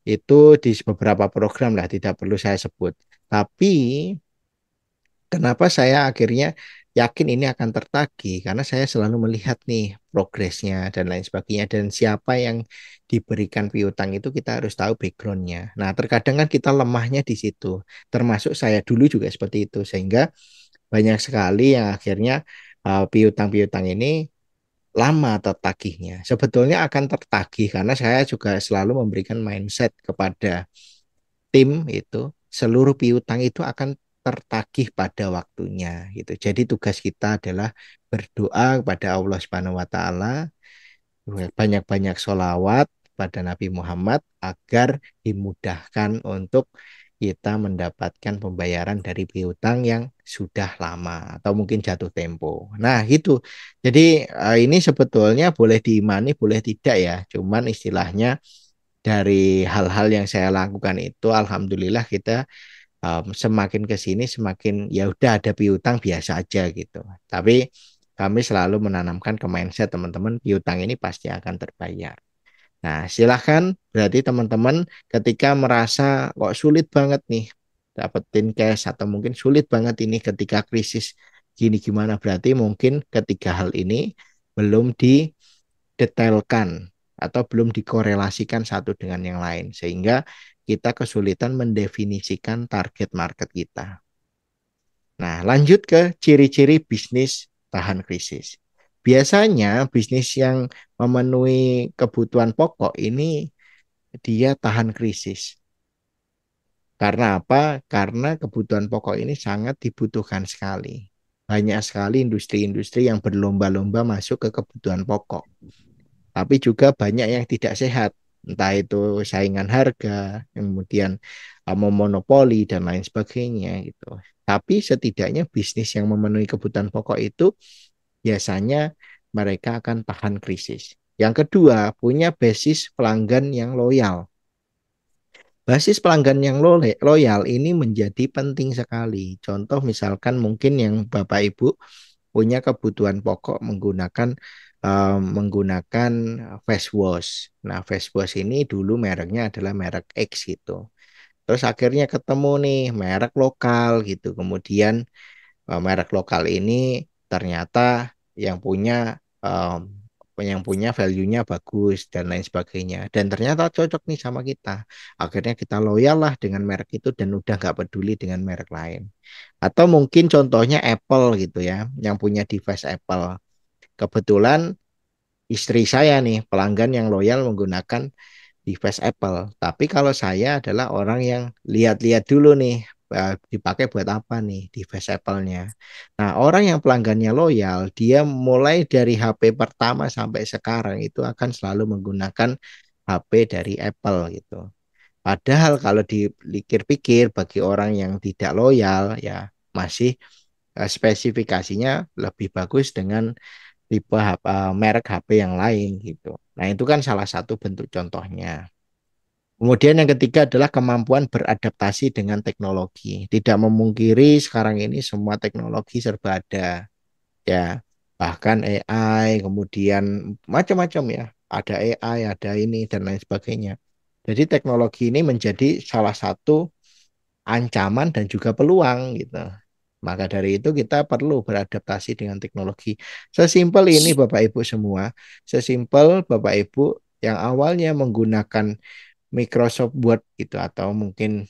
Itu di beberapa program lah, tidak perlu saya sebut. Tapi kenapa saya akhirnya yakin ini akan tertagih? Karena saya selalu melihat nih progresnya dan lain sebagainya. Dan siapa yang diberikan piutang itu kita harus tahu backgroundnya. Nah, terkadang kan kita lemahnya di situ. Termasuk saya dulu juga seperti itu. Sehingga banyak sekali yang akhirnya piutang-piutang ini lama tertagihnya. Sebetulnya akan tertagih karena saya juga selalu memberikan mindset kepada tim itu, seluruh piutang itu akan tertagih pada waktunya gitu. Jadi tugas kita adalah berdoa kepada Allah Subhanahu wa taala, banyak-banyak sholawat pada Nabi Muhammad agar dimudahkan untuk kita mendapatkan pembayaran dari piutang yang sudah lama atau mungkin jatuh tempo. Nah, itu. Jadi ini sebetulnya boleh diimani, boleh tidak ya. Cuman istilahnya dari hal-hal yang saya lakukan itu alhamdulillah kita semakin ke sini semakin ya udah ada piutang biasa aja gitu. Tapi kami selalu menanamkan ke mindset teman-teman piutang ini pasti akan terbayar. Nah, silahkan berarti teman-teman ketika merasa kok sulit banget nih dapetin cash atau mungkin sulit banget ini ketika krisis gini gimana berarti mungkin ketiga hal ini belum didetailkan atau belum dikorelasikan satu dengan yang lain sehingga kita kesulitan mendefinisikan target market kita. Nah, lanjut ke ciri-ciri bisnis tahan krisis. Biasanya bisnis yang memenuhi kebutuhan pokok ini dia tahan krisis. Karena apa? Karena kebutuhan pokok ini sangat dibutuhkan sekali. Banyak sekali industri-industri yang berlomba-lomba masuk ke kebutuhan pokok. Tapi juga banyak yang tidak sehat, entah itu saingan harga, kemudian memonopoli dan lain sebagainya gitu. Tapi setidaknya bisnis yang memenuhi kebutuhan pokok itu biasanya mereka akan tahan krisis. Yang kedua, punya basis pelanggan yang loyal. Basis pelanggan yang loyal ini menjadi penting sekali. Contoh misalkan mungkin yang Bapak Ibu punya kebutuhan pokok menggunakan face wash. Nah, face wash ini dulu mereknya adalah merek X gitu. Terus akhirnya ketemu nih merek lokal gitu. Kemudian merek lokal ini ternyata yang punya value-nya bagus dan lain sebagainya. Dan ternyata cocok nih sama kita. Akhirnya kita loyal lah dengan merek itu dan udah nggak peduli dengan merek lain. Atau mungkin contohnya Apple gitu ya, yang punya device Apple. Kebetulan istri saya nih pelanggan yang loyal menggunakan device Apple. Tapi kalau saya adalah orang yang lihat-lihat dulu nih dipakai buat apa nih device Apple-nya. Nah, orang yang pelanggannya loyal, dia mulai dari HP pertama sampai sekarang itu akan selalu menggunakan HP dari Apple gitu. Padahal kalau dipikir-pikir bagi orang yang tidak loyal ya masih spesifikasinya lebih bagus dengan tipe merek HP yang lain gitu. Nah, itu kan salah satu bentuk contohnya. Kemudian yang ketiga adalah kemampuan beradaptasi dengan teknologi. Tidak memungkiri sekarang ini semua teknologi serba ada, ya. Bahkan AI, kemudian macam-macam ya. Ada AI, ada ini dan lain sebagainya. Jadi teknologi ini menjadi salah satu ancaman dan juga peluang gitu. Maka dari itu kita perlu beradaptasi dengan teknologi. Sesimpel ini Bapak Ibu semua, sesimpel Bapak Ibu yang awalnya menggunakan Microsoft Word gitu atau mungkin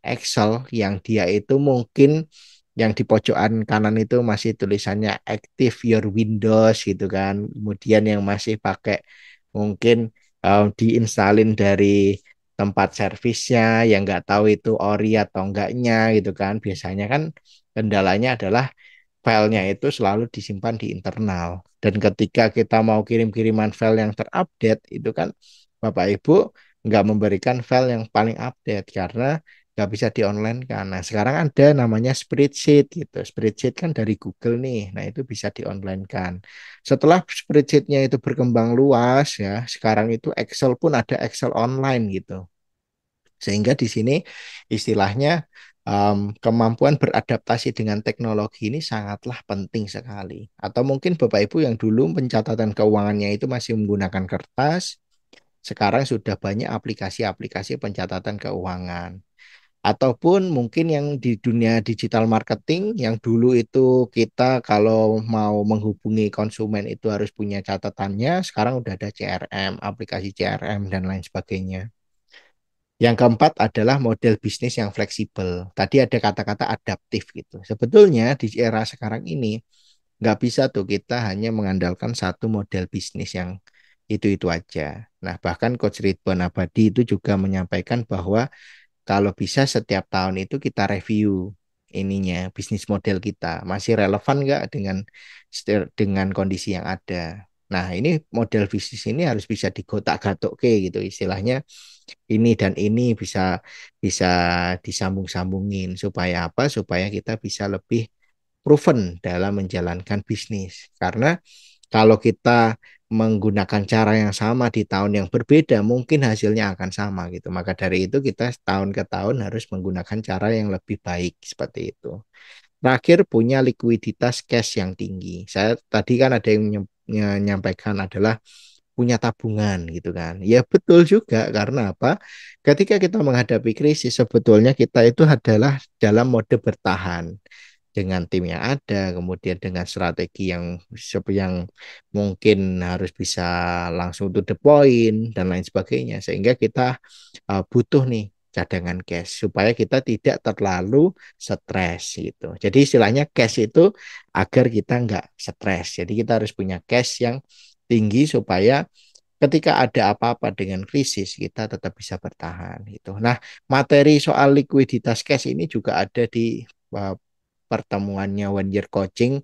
Excel yang dia itu mungkin yang di pojokan kanan itu masih tulisannya Active Your Windows gitu kan. Kemudian yang masih pakai mungkin diinstalin dari tempat servisnya yang nggak tahu itu ori atau enggaknya gitu kan. Biasanya kan kendalanya adalah filenya itu selalu disimpan di internal. Dan ketika kita mau kirim-kiriman file yang terupdate, itu kan Bapak Ibu nggak memberikan file yang paling update karena nggak bisa di-online kan. Nah, sekarang ada namanya spreadsheet gitu. Spreadsheet kan dari Google nih. Nah, itu bisa di-online kan. Setelah spreadsheetnya itu berkembang luas ya, sekarang itu Excel pun ada Excel online gitu. Sehingga di sini istilahnya kemampuan beradaptasi dengan teknologi ini sangatlah penting sekali. Atau mungkin Bapak Ibu yang dulu pencatatan keuangannya itu masih menggunakan kertas, sekarang sudah banyak aplikasi-aplikasi pencatatan keuangan. Ataupun mungkin yang di dunia digital marketing, yang dulu itu kita kalau mau menghubungi konsumen itu harus punya catatannya, sekarang udah ada CRM, aplikasi CRM, dan lain sebagainya. Yang keempat adalah model bisnis yang fleksibel. Tadi ada kata-kata adaptif gitu. Sebetulnya di era sekarang ini nggak bisa tuh kita hanya mengandalkan satu model bisnis yang itu-itu aja. Nah, bahkan Coach Ridwan Abadi itu juga menyampaikan bahwa kalau bisa setiap tahun itu kita review ininya bisnis model kita masih relevan nggak dengan kondisi yang ada. Nah, ini model bisnis ini harus bisa digotak-gatuk gitu istilahnya ini dan ini bisa bisa disambung-sambungin supaya apa? Supaya kita bisa lebih proven dalam menjalankan bisnis. Karena kalau kita menggunakan cara yang sama di tahun yang berbeda, mungkin hasilnya akan sama gitu. Maka dari itu kita tahun ke tahun harus menggunakan cara yang lebih baik seperti itu. Terakhir punya likuiditas cash yang tinggi. Saya tadi kan ada yang menyampaikan adalah punya tabungan gitu kan. Ya betul juga karena apa? Ketika kita menghadapi krisis sebetulnya kita itu adalah dalam mode bertahan dengan tim yang ada, kemudian dengan strategi yang mungkin harus bisa langsung to the point dan lain sebagainya, sehingga kita butuh nih cadangan cash supaya kita tidak terlalu stres gitu. Jadi istilahnya cash itu agar kita nggak stres. Jadi kita harus punya cash yang tinggi supaya ketika ada apa-apa dengan krisis kita tetap bisa bertahan gitu. Nah, materi soal likuiditas cash ini juga ada di pertemuannya One Year Coaching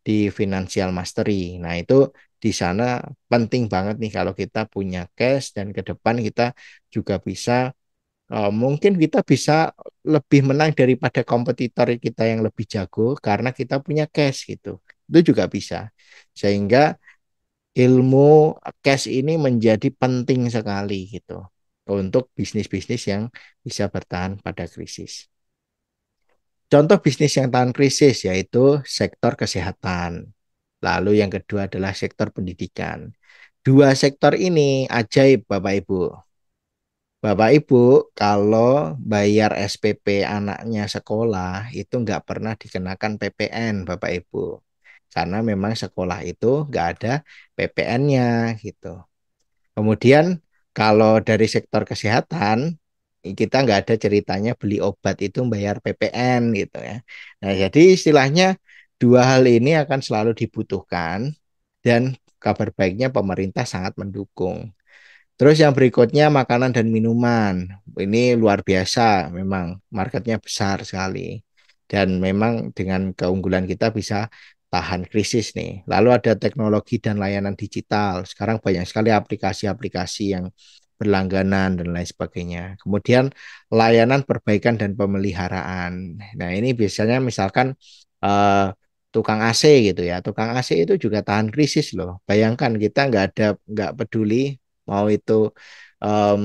di Financial Mastery. Nah, itu di sana penting banget nih kalau kita punya cash dan ke depan kita juga bisa mungkin kita bisa lebih menang daripada kompetitor kita yang lebih jago karena kita punya cash gitu. Itu juga bisa. Sehingga ilmu cash ini menjadi penting sekali gitu untuk bisnis-bisnis yang bisa bertahan pada krisis. Contoh bisnis yang tahan krisis yaitu sektor kesehatan. Lalu yang kedua adalah sektor pendidikan. Dua sektor ini ajaib Bapak Ibu. Bapak Ibu kalau bayar SPP anaknya sekolah itu nggak pernah dikenakan PPN Bapak Ibu. Karena memang sekolah itu nggak ada PPN-nya gitu. Kemudian kalau dari sektor kesehatan, kita nggak ada ceritanya beli obat itu bayar PPN gitu ya. Nah, jadi istilahnya dua hal ini akan selalu dibutuhkan dan kabar baiknya pemerintah sangat mendukung. Terus yang berikutnya makanan dan minuman. Ini luar biasa, memang marketnya besar sekali. Dan memang dengan keunggulan kita bisa tahan krisis nih. Lalu ada teknologi dan layanan digital. Sekarang banyak sekali aplikasi-aplikasi yang berlangganan dan lain sebagainya. Kemudian layanan perbaikan dan pemeliharaan. Nah, ini biasanya misalkan eh, tukang AC gitu ya. Tukang AC itu juga tahan krisis loh. Bayangkan kita nggak peduli mau itu em,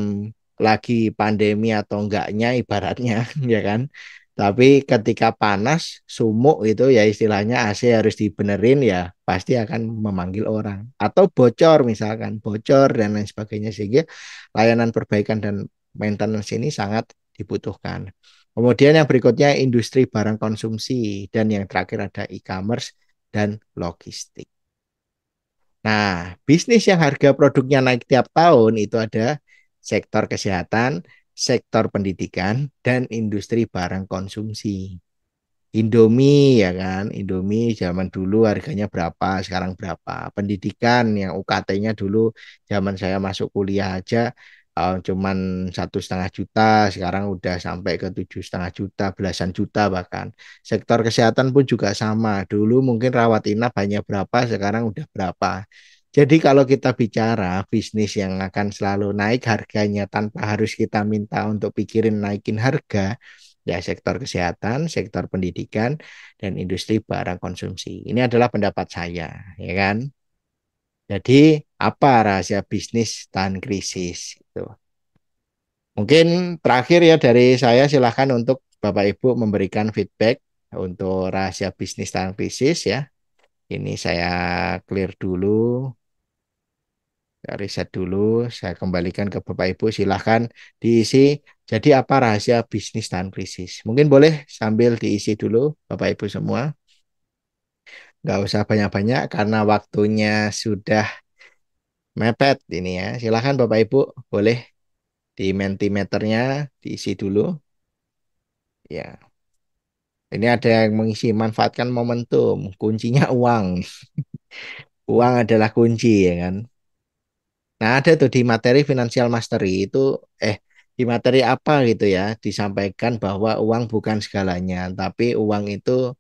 lagi pandemi atau enggaknya ibaratnya ya kan. Tapi ketika panas, sumuk itu ya istilahnya AC harus dibenerin ya pasti akan memanggil orang. Atau bocor misalkan, bocor dan lain sebagainya. Sehingga layanan perbaikan dan maintenance ini sangat dibutuhkan. Kemudian yang berikutnya industri barang konsumsi dan yang terakhir ada e-commerce dan logistik. Nah, bisnis yang harga produknya naik tiap tahun itu ada sektor kesehatan, sektor pendidikan, dan industri barang konsumsi. Indomie ya kan, Indomie zaman dulu harganya berapa, sekarang berapa. Pendidikan yang UKT-nya dulu zaman saya masuk kuliah aja cuman 1,5 juta, sekarang udah sampai ke 7,5 juta, belasan juta bahkan. Sektor kesehatan pun juga sama. Dulu mungkin rawat inap hanya berapa, sekarang udah berapa. Jadi kalau kita bicara bisnis yang akan selalu naik harganya tanpa harus kita minta untuk pikirin naikin harga, ya sektor kesehatan, sektor pendidikan, dan industri barang konsumsi. Ini adalah pendapat saya, ya kan? Jadi apa rahasia bisnis tahan krisis? Itu. Mungkin terakhir ya dari saya silahkan untuk Bapak Ibu memberikan feedback untuk rahasia bisnis tahan krisis ya. Ini saya clear dulu. Riset dulu, saya kembalikan ke Bapak Ibu, silahkan diisi. Jadi apa rahasia bisnis tahan krisis? Mungkin boleh sambil diisi dulu Bapak Ibu semua. Nggak usah banyak-banyak karena waktunya sudah mepet ini ya. Silahkan Bapak Ibu, boleh di Mentimeternya diisi dulu. Ya, ini ada yang mengisi, manfaatkan momentum. Kuncinya uang. Uang adalah kunci ya kan. Nah, ada tuh di materi Financial Mastery itu di materi apa gitu ya, disampaikan bahwa uang bukan segalanya, tapi uang itu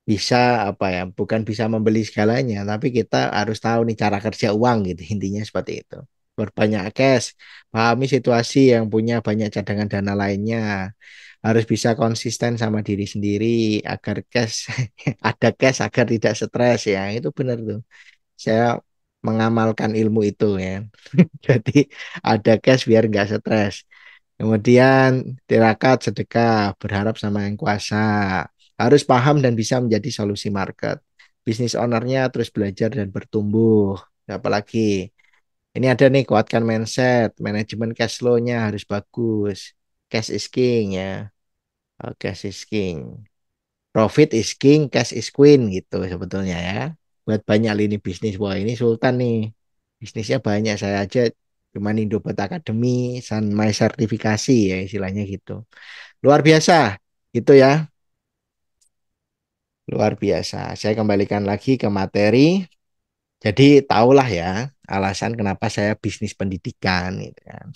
bisa apa ya, bukan bisa membeli segalanya, tapi kita harus tahu nih cara kerja uang gitu, intinya seperti itu. Berbanyak cash, pahami situasi yang punya banyak cadangan dana lainnya, harus bisa konsisten sama diri sendiri agar cash ada cash agar tidak stres ya, itu benar tuh. Saya mengamalkan ilmu itu ya. Jadi ada cash biar nggak stres. Kemudian tirakat sedekah, berharap sama yang kuasa. Harus paham dan bisa menjadi solusi market. Bisnis ownernya terus belajar dan bertumbuh. Apalagi ini ada nih kuatkan mindset, manajemen cash flow-nya harus bagus. Cash is king ya. Cash is king. Profit is king, cash is queen gitu sebetulnya ya. Buat banyak lini bisnis. Wah ini Sultan nih. Bisnisnya banyak. Saya aja cuman Indobot Academy, Sunmai sertifikasi ya istilahnya gitu. Luar biasa gitu ya. Luar biasa. Saya kembalikan lagi ke materi. Jadi tahulah ya alasan kenapa saya bisnis pendidikan gitu kan.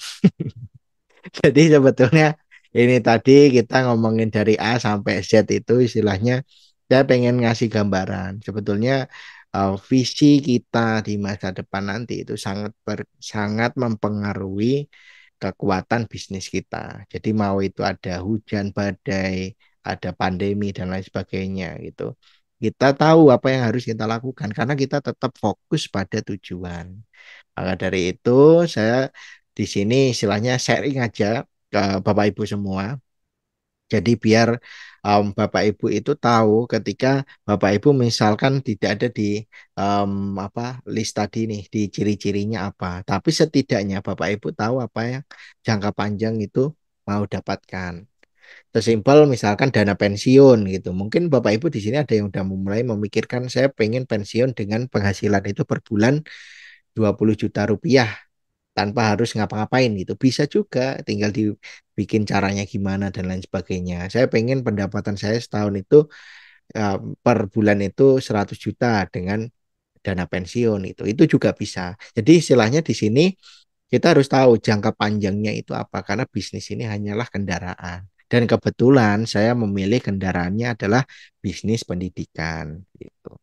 Jadi sebetulnya ini tadi kita ngomongin dari A sampai Z itu istilahnya saya pengen ngasih gambaran. Sebetulnya visi kita di masa depan nanti itu sangat mempengaruhi kekuatan bisnis kita. Jadi mau itu ada hujan badai, ada pandemi dan lain sebagainya gitu. Kita tahu apa yang harus kita lakukan karena kita tetap fokus pada tujuan. Maka dari itu saya di sini istilahnya sharing aja ke Bapak Ibu semua. Jadi biar Bapak Ibu itu tahu ketika Bapak Ibu misalkan tidak ada di apa list tadi nih di ciri-cirinya apa. Tapi setidaknya Bapak Ibu tahu apa yang jangka panjang itu mau dapatkan. Sesimpel misalkan dana pensiun gitu. Mungkin Bapak Ibu di sini ada yang udah mulai memikirkan saya pengen pensiun dengan penghasilan itu per bulan 20 juta rupiah tanpa harus ngapa-ngapain gitu. Bisa juga tinggal dibikin caranya gimana dan lain sebagainya. Saya pengen pendapatan saya setahun itu per bulan itu 100 juta dengan dana pensiun itu. Itu juga bisa. Jadi istilahnya di sini kita harus tahu jangka panjangnya itu apa karena bisnis ini hanyalah kendaraan. Dan kebetulan saya memilih kendaraannya adalah bisnis pendidikan gitu.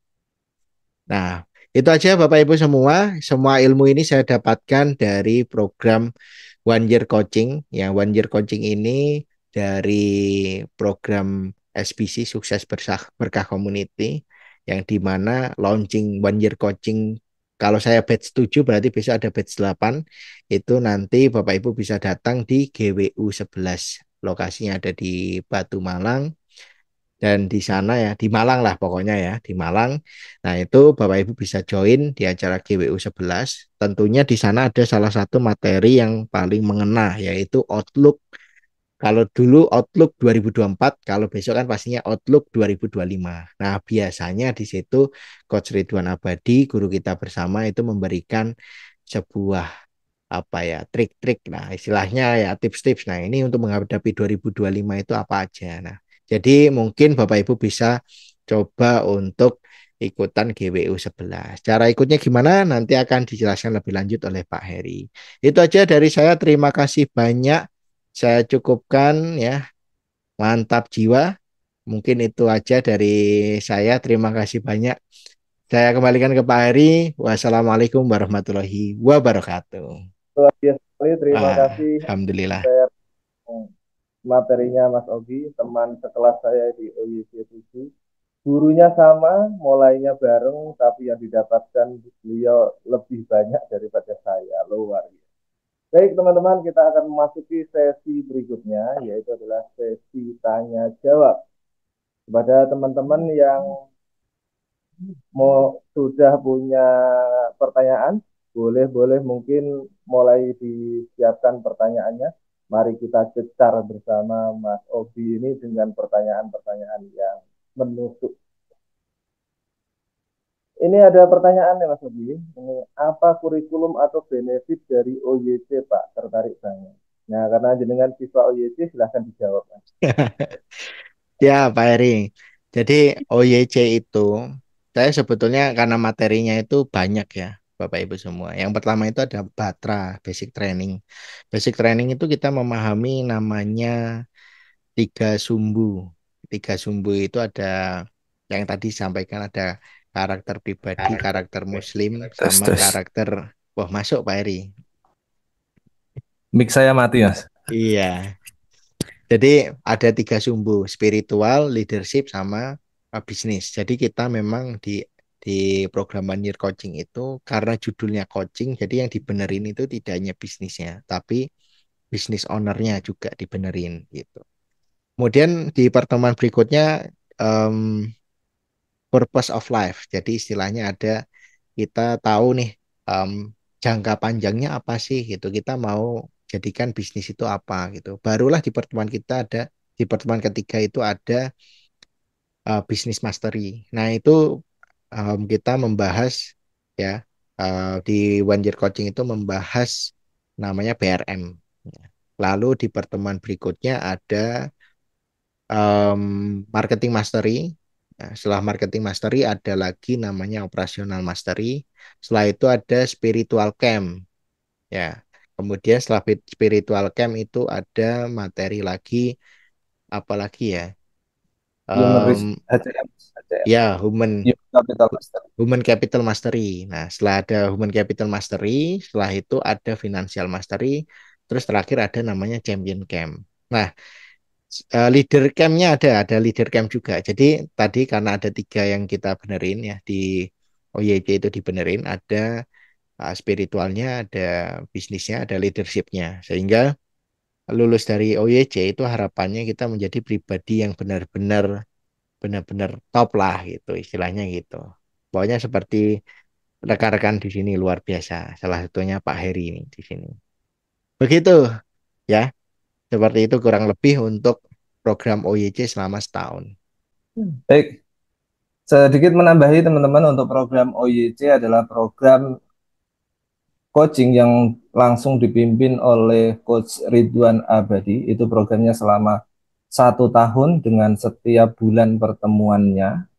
Nah, Itu aja Bapak Ibu semua. Semua ilmu ini saya dapatkan dari program One Year Coaching. Yang One Year Coaching ini dari program SBC Sukses Berkah Community yang dimana launching One Year Coaching kalau saya batch 7 berarti besok ada batch 8 itu nanti Bapak Ibu bisa datang di GWU 11 lokasinya ada di Batu Malang dan di sana ya di Malang lah pokoknya ya di Malang. Nah itu Bapak Ibu bisa join di acara GWU 11. Tentunya di sana ada salah satu materi yang paling mengena yaitu Outlook. Kalau dulu Outlook 2024, kalau besok kan pastinya Outlook 2025. Nah, biasanya di situ Coach Ridwan Abadi, guru kita bersama itu memberikan sebuah apa ya trik-trik. Nah, istilahnya ya tips-tips. Nah, ini untuk menghadapi 2025 itu apa aja. Nah, jadi mungkin Bapak Ibu bisa coba untuk ikutan GWU 11. Cara ikutnya gimana? Nanti akan dijelaskan lebih lanjut oleh Pak Heri. Itu aja dari saya. Terima kasih banyak. Saya cukupkan ya. Mantap jiwa. Mungkin itu aja dari saya. Terima kasih banyak. Saya kembalikan ke Pak Heri. Wassalamualaikum warahmatullahi wabarakatuh. Luar biasa sekali, terima Wah, kasih alhamdulillah. share materinya Mas Ogi, teman sekelas saya di OYC 7. Gurunya sama, mulainya bareng, tapi yang didapatkan beliau lebih banyak daripada saya. Luar biasa. Baik teman-teman, kita akan memasuki sesi berikutnya, yaitu adalah sesi tanya jawab. Kepada teman-teman yang sudah punya pertanyaan, boleh mungkin mulai disiapkan pertanyaannya. Mari kita cecar bersama Mas Obi ini dengan pertanyaan-pertanyaan yang menusuk. Ini ada pertanyaan nih Mas Obi. Ini apa kurikulum atau benefit dari OYC Pak? Tertarik banget. Nah, karena jenengan siswa OYC silahkan dijawab. Ya, Pak Heri. Jadi OYC itu, saya sebetulnya karena materinya itu banyak ya, Bapak Ibu semua. Yang pertama itu ada Batra, Basic Training. Basic Training itu kita memahami namanya tiga sumbu. Tiga sumbu itu ada yang tadi disampaikan ada karakter pribadi, karakter Muslim, Tes, sama tes. karakter. Wah, masuk Pak Heri. Mic saya mati, Mas. Iya. Jadi ada tiga sumbu, spiritual, leadership, sama bisnis. Jadi kita memang di program One Year Coaching itu karena judulnya coaching, jadi yang dibenerin itu tidak hanya bisnisnya, tapi bisnis ownernya juga dibenerin gitu. Kemudian di pertemuan berikutnya em, purpose of life. Jadi istilahnya ada kita tahu nih em, jangka panjangnya apa sih gitu. Kita mau jadikan bisnis itu apa gitu. Barulah di pertemuan kita ada di pertemuan ketiga itu ada bisnis mastery. Nah, itu kita membahas ya di One Year Coaching itu membahas namanya BRM. Lalu di pertemuan berikutnya ada marketing mastery. Nah, setelah marketing mastery ada lagi namanya operasional mastery. Setelah itu ada spiritual camp. Ya. Kemudian setelah spiritual camp itu ada materi lagi apa lagi ya? Human Risk, Em, HCM, HCM. ya, human Human Capital Master. Human Capital Mastery. Nah, setelah ada Human Capital Mastery, setelah itu ada Financial Mastery, terus terakhir ada namanya Champion Camp. Nah, leader campnya ada leader camp juga. Jadi tadi karena ada tiga yang kita benerin ya di OYC itu dibenerin, ada spiritualnya, ada bisnisnya, ada leadershipnya. Sehingga lulus dari OYC itu harapannya kita menjadi pribadi yang benar-benar top lah gitu, istilahnya gitu. Pokoknya seperti rekan-rekan di sini luar biasa. Salah satunya Pak Heri ini di sini. Begitu ya. Seperti itu kurang lebih untuk program OYC selama setahun. Baik, sedikit menambahi teman-teman untuk program OYC adalah program coaching yang langsung dipimpin oleh Coach Ridwan Abadi. Itu programnya selama 1 tahun dengan setiap bulan pertemuannya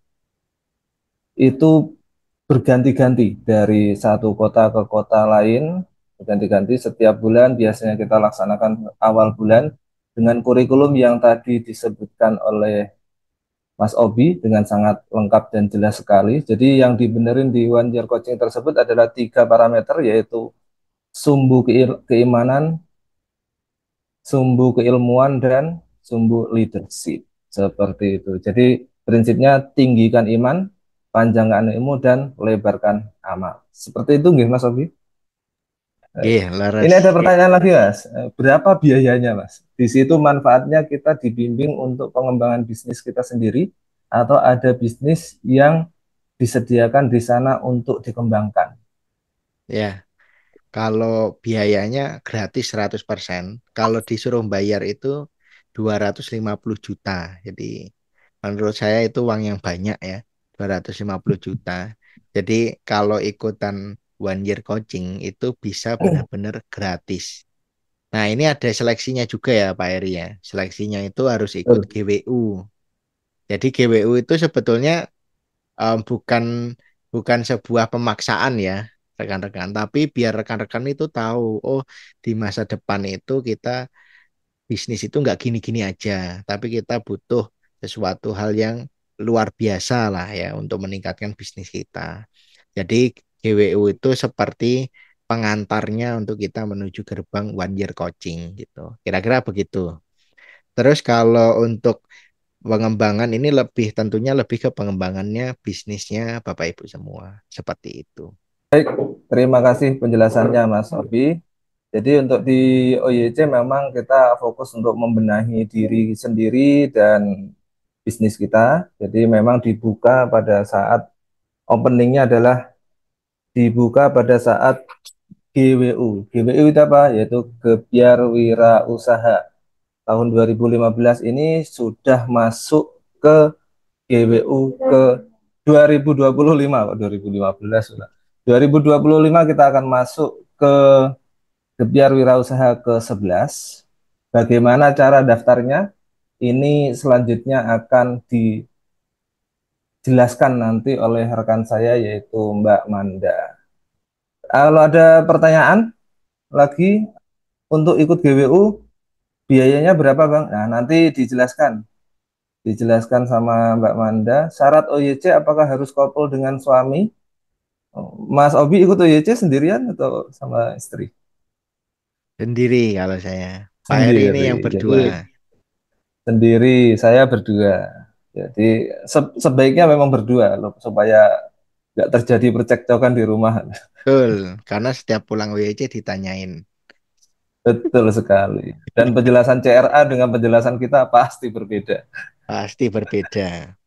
itu berganti-ganti dari satu kota ke kota lain, berganti-ganti setiap bulan. Biasanya kita laksanakan awal bulan dengan kurikulum yang tadi disebutkan oleh Mas Obi dengan sangat lengkap dan jelas sekali. Jadi yang dibenerin di One Year Coaching tersebut adalah 3 parameter, yaitu sumbu keimanan, sumbu keilmuan, dan sumbu leadership. Seperti itu. Jadi prinsipnya tinggikan iman, panjangkan ilmu, dan lebarkan amal. Seperti itu nggih Mas Obi? Iya, Ini laras. ada pertanyaan lagi Mas. Berapa biayanya Mas? Di situ manfaatnya kita dibimbing untuk pengembangan bisnis kita sendiri atau ada bisnis yang disediakan di sana untuk dikembangkan? Ya, kalau biayanya gratis 100%, kalau disuruh bayar itu 250 juta. Jadi menurut saya itu uang yang banyak ya, 250 juta. Jadi kalau ikutan one year coaching itu bisa benar-benar gratis. Nah, ini ada seleksinya juga ya Pak Eri ya. Seleksinya itu harus ikut Betul. GWU. Jadi GWU itu sebetulnya bukan bukan sebuah pemaksaan ya rekan-rekan, tapi biar rekan-rekan itu tahu, oh di masa depan itu kita bisnis itu nggak gini-gini aja, tapi kita butuh sesuatu hal yang luar biasa lah ya untuk meningkatkan bisnis kita. Jadi GWU itu seperti pengantarnya untuk kita menuju gerbang one year coaching gitu. Kira-kira begitu. Terus kalau untuk pengembangan ini lebih tentunya lebih ke pengembangannya bisnisnya Bapak Ibu semua. Seperti itu. Terima kasih penjelasannya Mas Obi. Jadi untuk di OYC memang kita fokus untuk membenahi diri sendiri dan bisnis kita. Jadi memang dibuka pada saat openingnya adalah dibuka pada saat GWU. GWU itu apa? Yaitu Gebyar Wira Usaha. Tahun 2015 ini sudah masuk ke GWU ke 2025, 2015 sudah. 2025 kita akan masuk ke Gebyar Wirausaha ke-11. Bagaimana cara daftarnya? Ini selanjutnya akan dijelaskan nanti oleh rekan saya yaitu Mbak Manda. Kalau ada pertanyaan lagi untuk ikut GWU, biayanya berapa Bang? Nah, nanti dijelaskan sama Mbak Manda. Syarat OYC apakah harus couple dengan suami? Mas Obi ikut OYC sendirian atau sama istri? Sendiri kalau saya. Pak Eri ini Sendiri. yang Jadi berdua. sendiri, saya berdua. Jadi sebaiknya memang berdua loh, supaya nggak terjadi percekcokan di rumah. Betul, karena setiap pulang WC ditanyain. Betul sekali. Dan penjelasan CRA dengan penjelasan kita pasti berbeda. Pasti berbeda.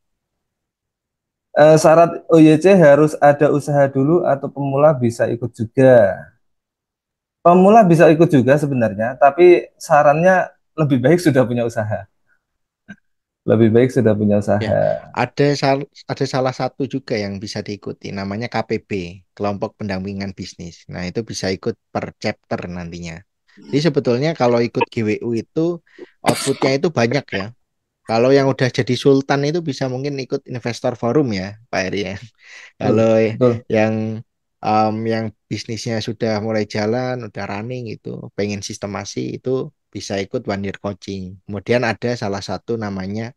Syarat OYC harus ada usaha dulu atau pemula bisa ikut juga. Pemula bisa ikut juga sebenarnya, tapi sarannya lebih baik sudah punya usaha. Lebih baik sudah punya Ya, usaha. ada salah satu juga yang bisa diikuti, namanya KPB, Kelompok Pendampingan Bisnis. Nah, itu bisa ikut per chapter nantinya. Jadi sebetulnya kalau ikut GWU itu outputnya itu banyak ya. Kalau yang udah jadi sultan itu bisa mungkin ikut investor forum ya, Pak Eri ya. Betul, Kalau betul. yang yang bisnisnya sudah mulai jalan, udah running itu, pengen sistemasi itu bisa ikut one year coaching. Kemudian ada salah satu namanya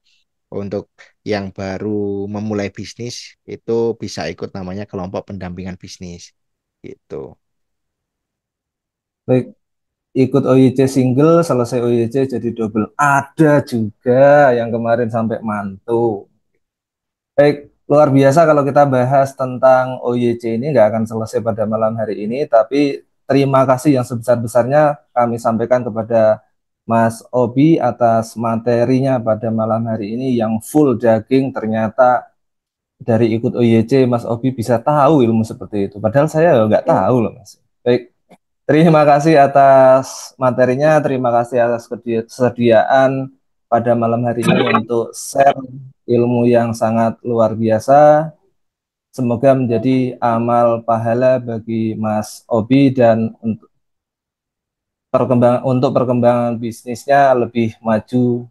untuk yang baru memulai bisnis itu bisa ikut namanya kelompok pendampingan bisnis gitu. Baik, ikut OYC single, selesai OYC jadi double. Ada juga yang kemarin sampai mantu. Baik, luar biasa kalau kita bahas tentang OYC ini nggak akan selesai pada malam hari ini, tapi terima kasih yang sebesar-besarnya kami sampaikan kepada Mas Obi atas materinya pada malam hari ini yang full daging. Ternyata dari ikut OYC Mas Obi bisa tahu ilmu seperti itu. Padahal saya nggak tahu loh Mas. Baik, terima kasih atas materinya, terima kasih atas kesediaan pada malam hari ini untuk share ilmu yang sangat luar biasa. Semoga menjadi amal pahala bagi Mas Obi dan untuk perkembangan bisnisnya lebih maju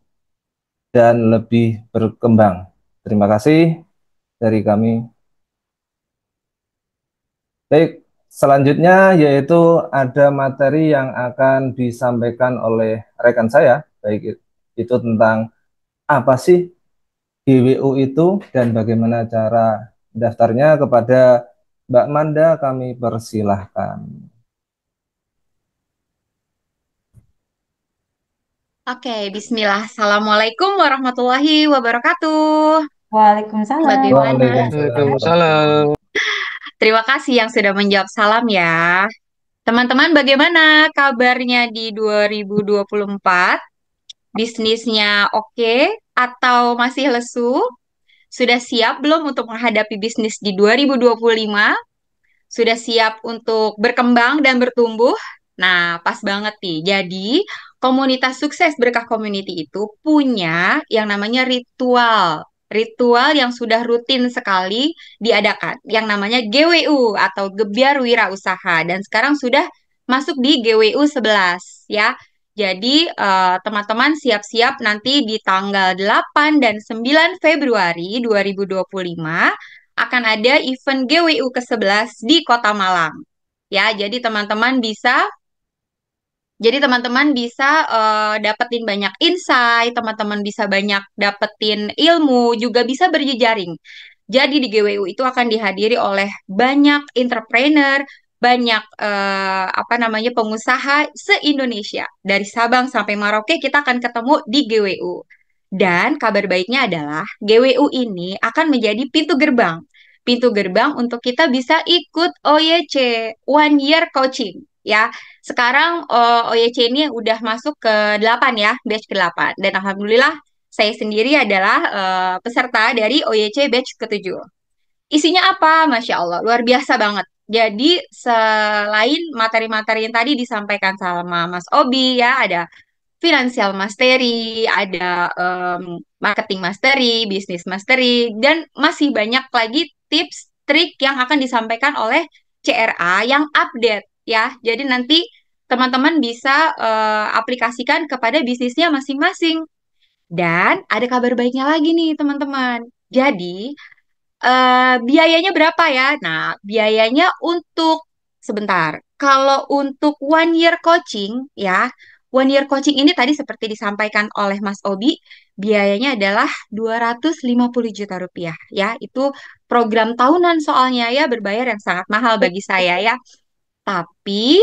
dan lebih berkembang. Terima kasih dari kami. Baik, selanjutnya yaitu ada materi yang akan disampaikan oleh rekan saya, baik itu tentang apa sih GWU itu dan bagaimana cara daftarnya kepada Mbak Manda kami persilahkan. Oke, bismillah. Assalamualaikum warahmatullahi wabarakatuh. Waalaikumsalam. Bagaimana? Waalaikumsalam. Terima kasih yang sudah menjawab salam ya. Teman-teman, bagaimana kabarnya di 2024? Bisnisnya oke atau masih lesu? Sudah siap belum untuk menghadapi bisnis di 2025? Sudah siap untuk berkembang dan bertumbuh? Nah, pas banget nih. Jadi, komunitas sukses berkah community itu punya yang namanya ritual. Ritual yang sudah rutin sekali diadakan, yang namanya GWU atau Gebiar Wirausaha. Dan sekarang sudah masuk di GWU 11 ya. Jadi, teman-teman siap-siap nanti di tanggal 8 dan 9 Februari 2025 akan ada event GWU ke-11 di Kota Malang. Ya, jadi teman-teman bisa dapetin banyak insight, teman-teman bisa banyak dapetin ilmu, juga bisa berjejaring. Jadi di GWU itu akan dihadiri oleh banyak entrepreneur, banyak apa namanya pengusaha se-Indonesia. Dari Sabang sampai Merauke kita akan ketemu di GWU. Dan kabar baiknya adalah GWU ini akan menjadi pintu gerbang untuk kita bisa ikut OYC, One Year Coaching. Ya, sekarang OYC ini udah masuk ke 8 ya, batch ke-8. Dan Alhamdulillah saya sendiri adalah peserta dari OYC batch ke-7. Isinya apa? Masya Allah, luar biasa banget. Jadi selain materi-materi yang tadi disampaikan sama Mas Obi ya, ada financial mastery, ada marketing mastery, business mastery, dan masih banyak lagi tips, trik yang akan disampaikan oleh CRA yang update ya. Jadi nanti teman-teman bisa aplikasikan kepada bisnisnya masing-masing. Dan ada kabar baiknya lagi nih teman-teman. Jadi biayanya berapa ya? Nah, biayanya untuk sebentar. Kalau untuk one year coaching ya, one year coaching ini tadi seperti disampaikan oleh Mas Obi, biayanya adalah 250 juta rupiah ya. Itu program tahunan soalnya ya, berbayar yang sangat mahal bagi saya ya. Tapi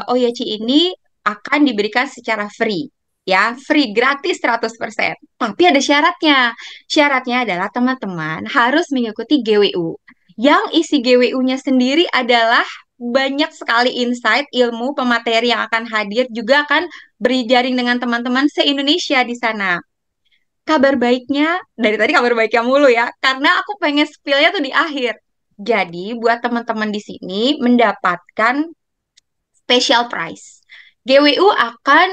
OYC ini akan diberikan secara free ya, free gratis 100%. Tapi ada syaratnya. Syaratnya adalah teman-teman harus mengikuti GWU. Yang isi GWU-nya sendiri adalah banyak sekali insight, ilmu, pemateri yang akan hadir juga akan berjaring dengan teman-teman se-Indonesia di sana. Kabar baiknya, dari tadi kabar baiknya mulu ya, karena aku pengen spill-nya tuh di akhir. Jadi, buat teman-teman di sini mendapatkan special price. GWU akan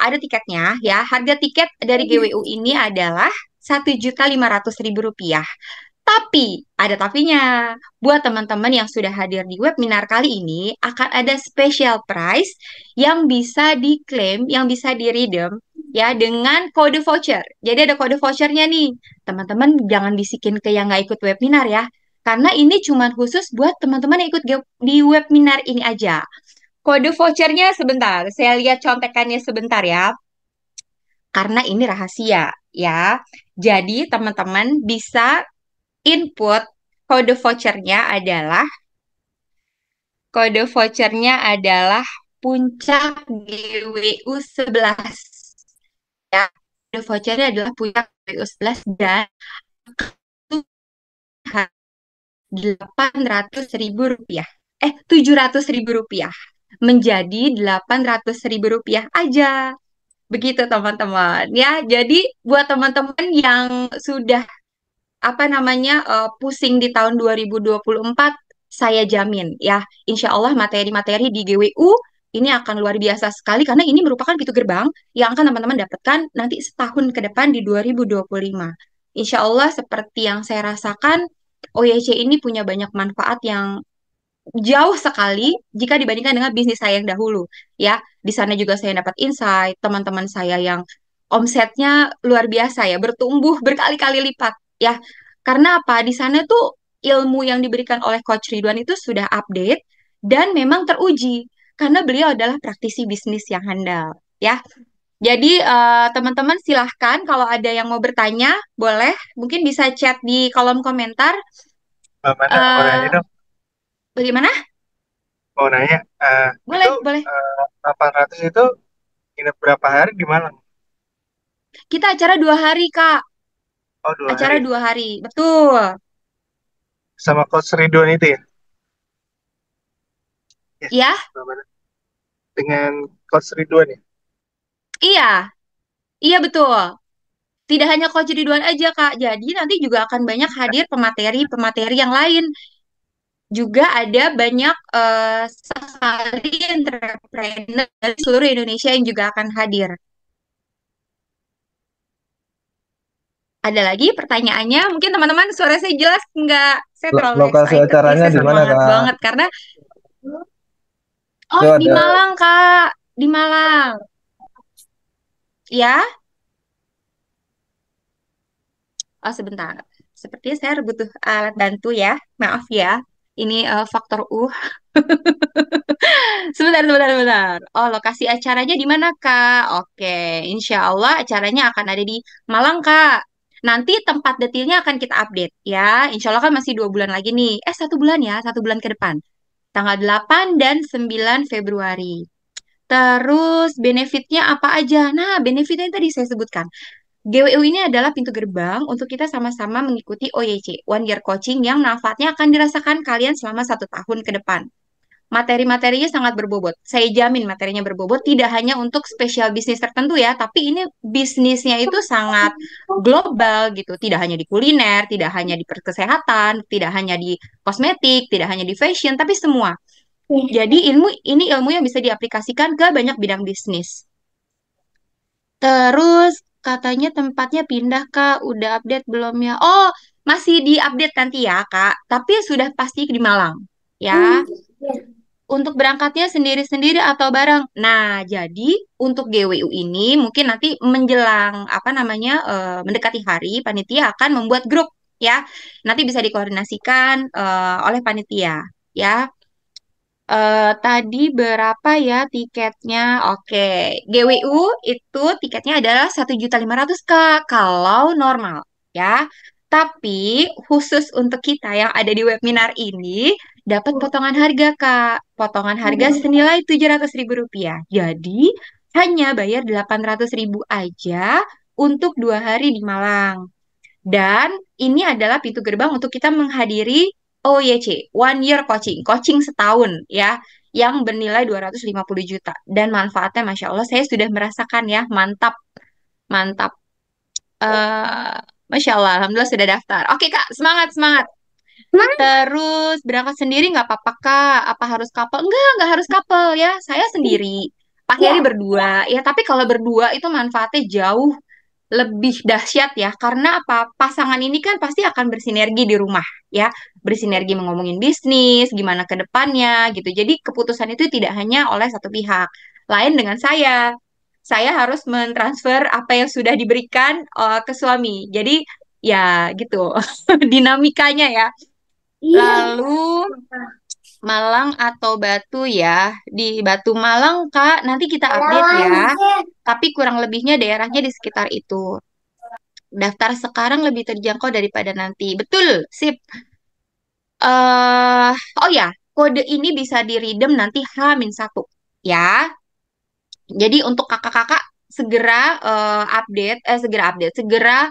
ada tiketnya ya. Harga tiket dari GWU ini adalah Rp1.500.000. Tapi ada tapinya. Buat teman-teman yang sudah hadir di webinar kali ini akan ada special price yang bisa diklaim, yang bisa di-redeem ya dengan kode voucher. Jadi ada kode vouchernya nih. Teman-teman jangan bisikin ke yang nggak ikut webinar ya. Karena ini cuma khusus buat teman-teman yang ikut di webinar ini aja. Kode vouchernya sebentar, saya lihat contekannya sebentar ya. Karena ini rahasia ya. Jadi teman-teman bisa input kode vouchernya adalah puncak GWU 11 ya. Kode vouchernya adalah puncak GWU 11 dan Rp800.000. Rp700.000 menjadi Rp800.000 aja. Begitu teman-teman ya. Jadi buat teman-teman yang sudah pusing di tahun 2024, saya jamin ya, insya Allah materi-materi di GWU ini akan luar biasa sekali karena ini merupakan pintu gerbang yang akan teman-teman dapatkan nanti setahun ke depan di 2025. Insya Allah seperti yang saya rasakan, OYC ini punya banyak manfaat yang jauh sekali jika dibandingkan dengan bisnis saya yang dahulu ya. Di sana juga saya dapat insight teman-teman saya yang omsetnya luar biasa ya, bertumbuh berkali-kali lipat ya. Karena apa? Di sana tuh ilmu yang diberikan oleh Coach Ridwan itu sudah update dan memang teruji karena beliau adalah praktisi bisnis yang handal ya. Jadi teman-teman silahkan kalau ada yang mau bertanya, boleh. Mungkin bisa chat di kolom komentar. Mbak Mana, mau nanya Eh dong, bagaimana? mau nanya, itu Boleh, boleh. 800 itu nginep berapa hari di Malang? Kita acara 2 hari, Kak. Oh, dua Acara hari. 2 hari, betul. Sama Coach Ridwan itu ya? Yes, Ya, Mbak Mana. Dengan Coach Ridwan ya? iya, iya betul. Tidak hanya Coach Ridwan aja, Kak. Jadi nanti juga akan banyak hadir pemateri-pemateri yang lain. Juga ada banyak sekali entrepreneur dari seluruh Indonesia yang juga akan hadir. Ada lagi pertanyaannya? Mungkin teman-teman suara saya jelas nggak? Saya terlalu Lokasi excited nih, acaranya saya di mana, semangat Kak? banget karena Itu di ada Malang, Kak. Di Malang. Ya, oh sebentar. Sepertinya saya butuh alat bantu ya. Maaf ya. Ini faktor U. Sebentar, sebentar, sebentar. Oh, lokasi acaranya di mana, Kak? Oke, insya Allah acaranya akan ada di Malang, Kak. Nanti tempat detailnya akan kita update ya. Insya Allah kan masih 2 bulan lagi nih. 1 bulan ya, 1 bulan ke depan. Tanggal 8 dan 9 Februari. Terus benefitnya apa aja? Nah, benefitnya yang tadi saya sebutkan. GWU ini adalah pintu gerbang untuk kita sama-sama mengikuti OYC, One Year Coaching, yang manfaatnya akan dirasakan kalian selama 1 tahun ke depan. Materi-materinya sangat berbobot. Saya jamin materinya berbobot, tidak hanya untuk spesial bisnis tertentu ya, tapi ini bisnisnya itu sangat global gitu. Tidak hanya di kuliner, tidak hanya di kesehatan, tidak hanya di kosmetik, tidak hanya di fashion, tapi semua. Jadi ilmu yang bisa diaplikasikan ke banyak bidang bisnis. Terus katanya tempatnya pindah Kak, udah update belum ya? Oh, masih di-update nanti ya Kak, tapi sudah pasti di Malang. Ya, untuk berangkatnya sendiri-sendiri atau bareng. Nah, jadi untuk GWU ini mungkin nanti menjelang apa namanya mendekati hari, panitia akan membuat grup ya. Nanti bisa dikoordinasikan oleh panitia ya. Tadi berapa ya tiketnya? Oke, GWU itu tiketnya adalah 1.500.000 Kak, kalau normal ya. Tapi khusus untuk kita yang ada di webinar ini dapat potongan harga Kak. Potongan harga senilai Rp700.000. Jadi hanya bayar 800.000 aja untuk 2 hari di Malang. Dan ini adalah pintu gerbang untuk kita menghadiri OYC, One Year Coaching, coaching setahun ya, yang bernilai 250 juta. Dan manfaatnya Masya Allah, saya sudah merasakan ya, mantap, mantap. Eh Masya Allah, Alhamdulillah sudah daftar. Oke Kak, semangat, semangat. Terus berangkat sendiri nggak apa-apa Kak? Apa harus couple? Nggak harus couple ya. Saya sendiri. Pak Heri berdua. Ya, tapi kalau berdua itu manfaatnya jauh lebih dahsyat ya, karena apa? Pasangan ini kan pasti akan bersinergi di rumah ya, bersinergi ngomongin bisnis, gimana ke depannya gitu. Jadi keputusan itu tidak hanya oleh satu pihak. Lain dengan saya harus mentransfer apa yang sudah diberikan ke suami. Jadi ya gitu dinamikanya ya. Lalu Malang atau Batu ya. Di Batu Malang, Kak, nanti kita update ya. Tapi kurang lebihnya daerahnya di sekitar itu. Daftar sekarang lebih terjangkau daripada nanti. Betul, sip. eh oh ya, kode ini bisa di-redeem nanti H-1 ya. Jadi untuk kakak-kakak segera segera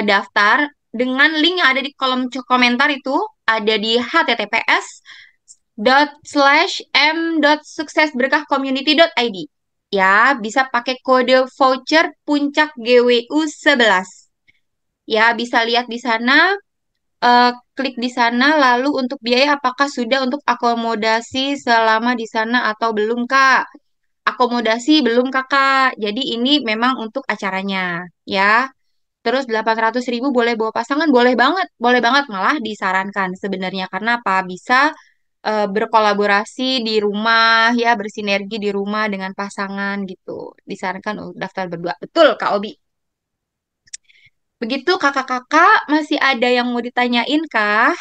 daftar dengan link yang ada di kolom komentar itu, ada di https:/m.suksesberkahcommunity.id. Ya, bisa pakai kode voucher puncak GWU 11. Ya, bisa lihat di sana, klik di sana, lalu untuk biaya apakah sudah untuk akomodasi selama di sana atau belum, Kak? Akomodasi belum, Kakak. Jadi ini memang untuk acaranya, ya. Terus 800.000 boleh bawa pasangan, boleh banget malah disarankan sebenarnya karena apa? Bisa berkolaborasi di rumah, ya, bersinergi di rumah dengan pasangan gitu. Disarankan untuk daftar berdua. Betul, Kak Obi. Begitu kakak-kakak, masih ada yang mau ditanyain kah?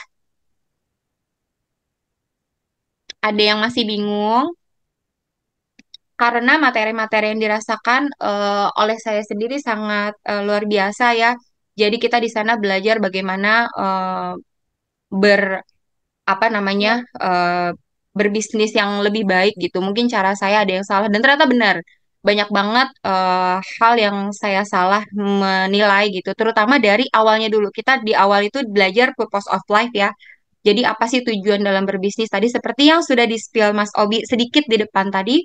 Ada yang masih bingung? karena materi-materi yang dirasakan oleh saya sendiri sangat luar biasa ya. Jadi kita di sana belajar bagaimana ber apa namanya berbisnis yang lebih baik gitu. Mungkin cara saya ada yang salah dan ternyata benar. Banyak banget hal yang saya salah menilai gitu. Terutama dari awalnya dulu. Kita di awal itu belajar purpose of life ya. Jadi apa sih tujuan dalam berbisnis tadi? Seperti yang sudah di-spill Mas Obi sedikit di depan tadi.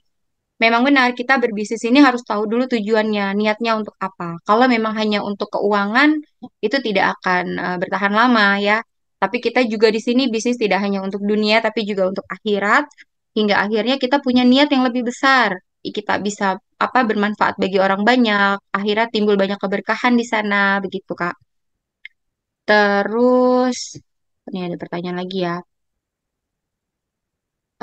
Memang benar, kita berbisnis ini harus tahu dulu tujuannya, niatnya untuk apa. Kalau memang hanya untuk keuangan, itu tidak akan bertahan lama ya. Tapi kita juga di sini bisnis tidak hanya untuk dunia, tapi juga untuk akhirat. Hingga akhirnya kita punya niat yang lebih besar. Kita bisa apa bermanfaat bagi orang banyak. Akhirat timbul banyak keberkahan di sana, begitu Kak. Terus, ini ada pertanyaan lagi ya.